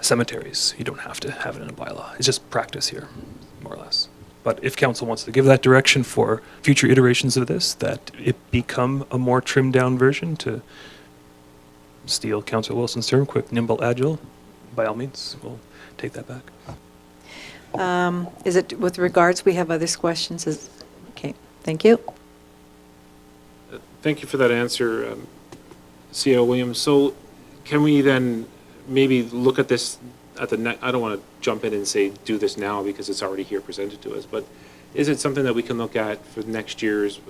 cemeteries, you don't have to have it in a bylaw. It's just practice here, more or less. But if council wants to give that direction for future iterations of this, that it become a more trimmed down version, to steal Councillor Wilson's term, quick, nimble, agile, by all means, we'll take that back. Is it with regards, we have other questions? Okay, thank you. Thank you for that answer, CO Williams. So can we then maybe look at this at the I don't want to jump in and say do this now because it's already here presented to us, but is it something that we can look at for next year's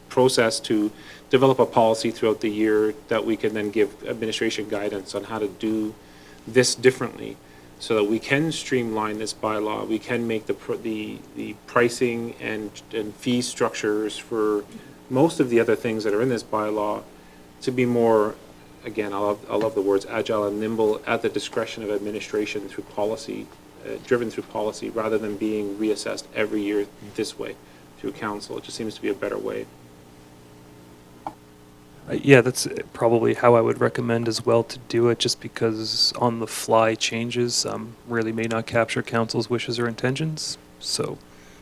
process to develop a policy throughout the year that we can then give administration guidance on how to do this differently, so that we can streamline this bylaw, we can make the pricing and fee structures for most of the other things that are in this bylaw to be more, again, I love the words agile and nimble, at the discretion of administration through policy, driven through policy, rather than being reassessed every year this way through council. It just seems to be a better way. Yeah, that's probably how I would recommend as well to do it, just because on the fly changes really may not capture council's wishes or intentions. So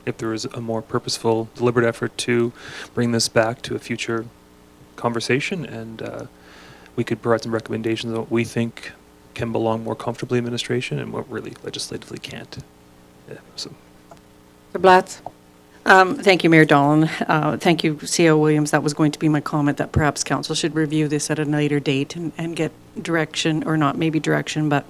if there is a more purposeful, deliberate effort to bring this back to a future conversation, and we could provide some recommendations on what we think can belong more comfortably in administration and what really legislatively can't. Yeah, so. Mr. Blatz? Thank you, Mayor Dolan. Thank you, CO Williams. That was going to be my comment, that perhaps council should review this at a later date and get direction, or not maybe direction, but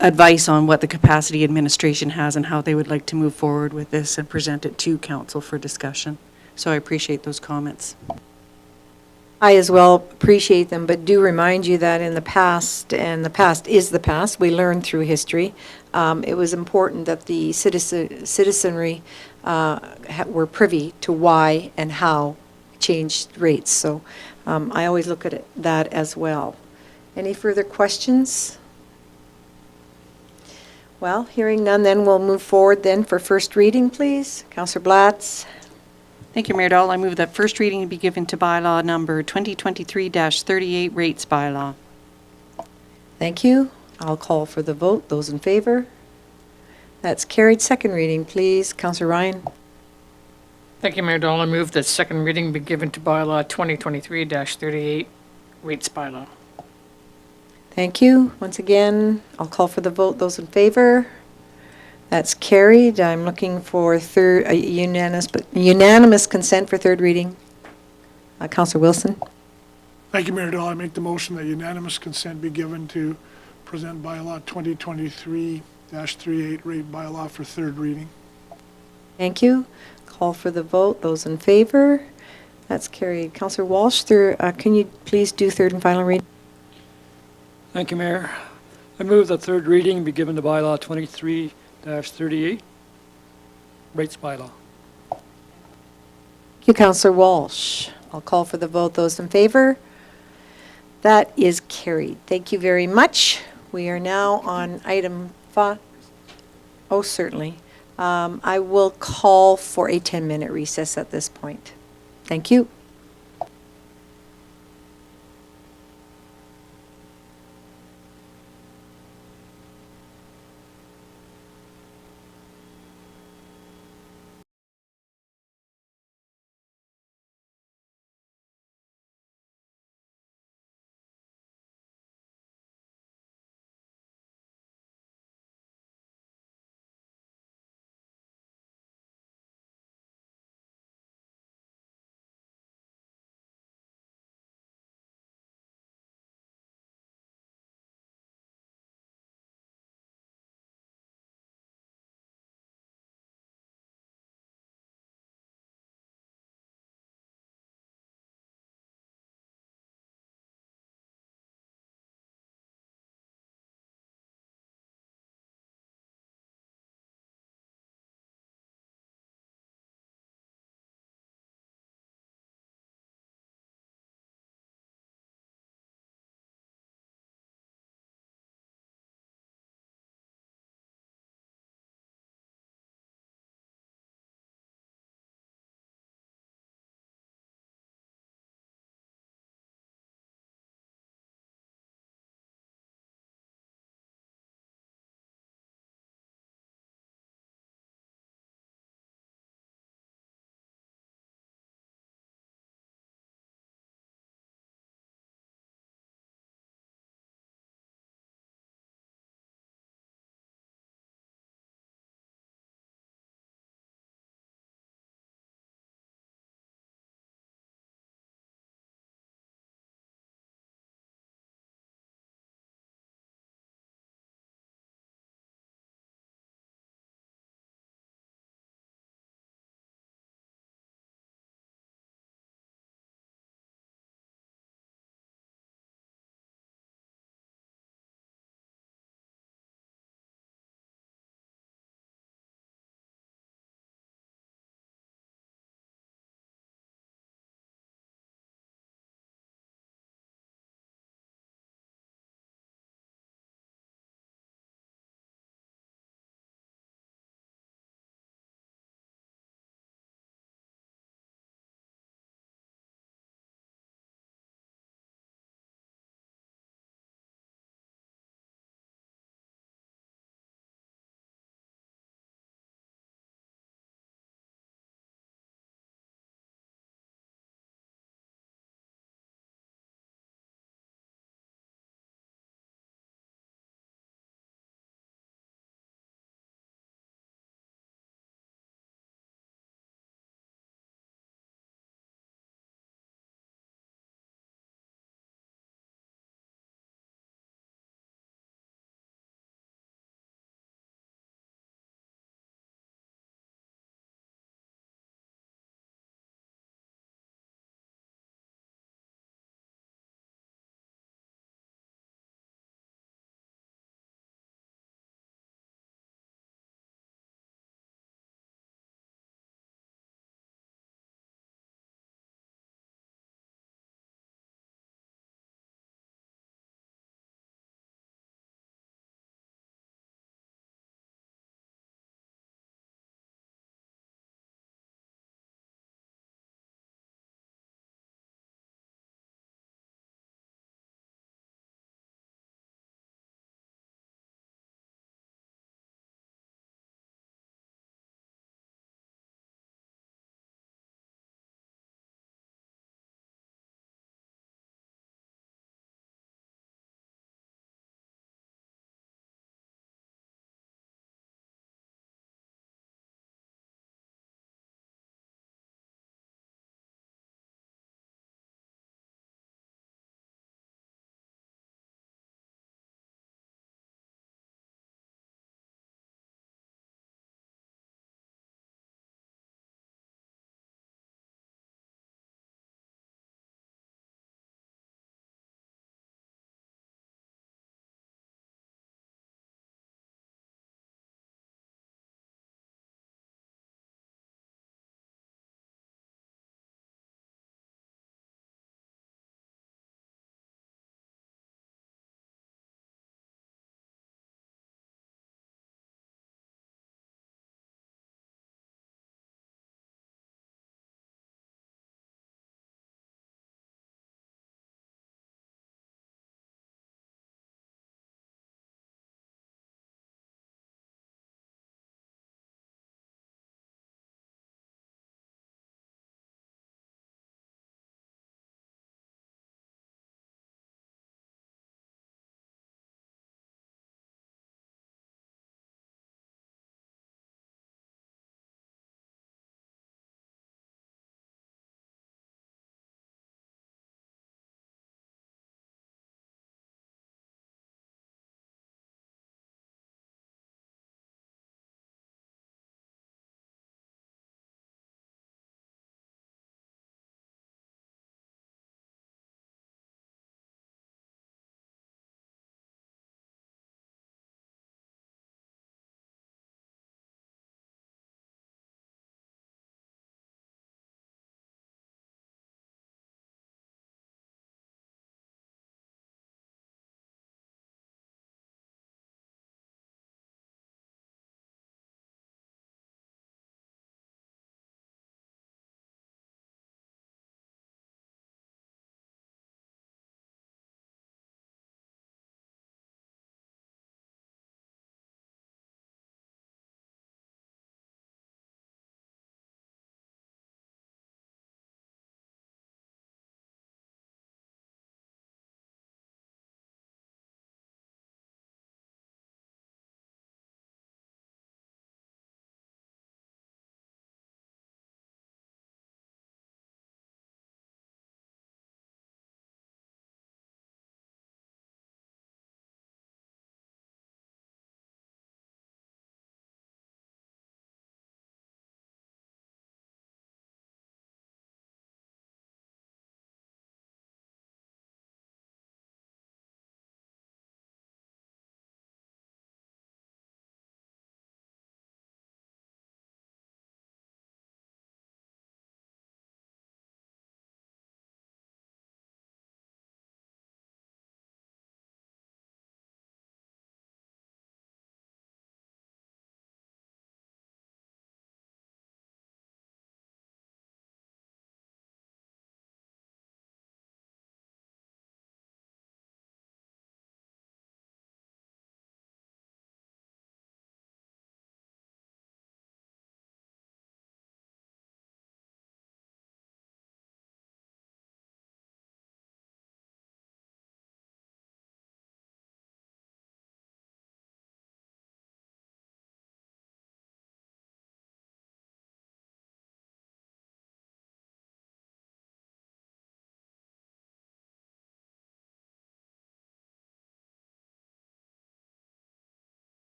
advice on what the capacity administration has and how they would like to move forward with this and present it to council for discussion. So I appreciate those comments. I as well appreciate them, but do remind you that in the past, and the past is the past, we learn through history, it was important that the citizenry were privy to why and how changed rates. So I always look at that as well. Any further questions? Well, hearing none, then we'll move forward then for first reading, please. Councillor Blatz. Thank you, Mayor Dahl. I move that first reading be given to bylaw number 2023-38 rates bylaw. Thank you. I'll call for the vote. Those in favor? That's carried. Second reading, please. Councillor Ryan. Thank you, Mayor Dahl. I move that second reading be given to bylaw 2023-38 rates bylaw. Thank you. Once again, I'll call for the vote. Those in favor? That's carried. I'm looking for unanimous consent for third reading. Councillor Wilson. Thank you, Mayor Dahl. I make the motion that unanimous consent be given to present bylaw 2023-38 rate bylaw for third reading. Thank you. Call for the vote. Those in favor? That's carried. Councillor Walsh, can you please do third and final reading? Thank you, Mayor. I move that third reading be given to bylaw 23-38, rates bylaw. Thank you, Councillor Walsh. I'll call for the vote. Those in favor? That is carried. Thank you very much. We are now on item 5. Oh, certainly. I will call for a 10-minute recess at this point. Thank you.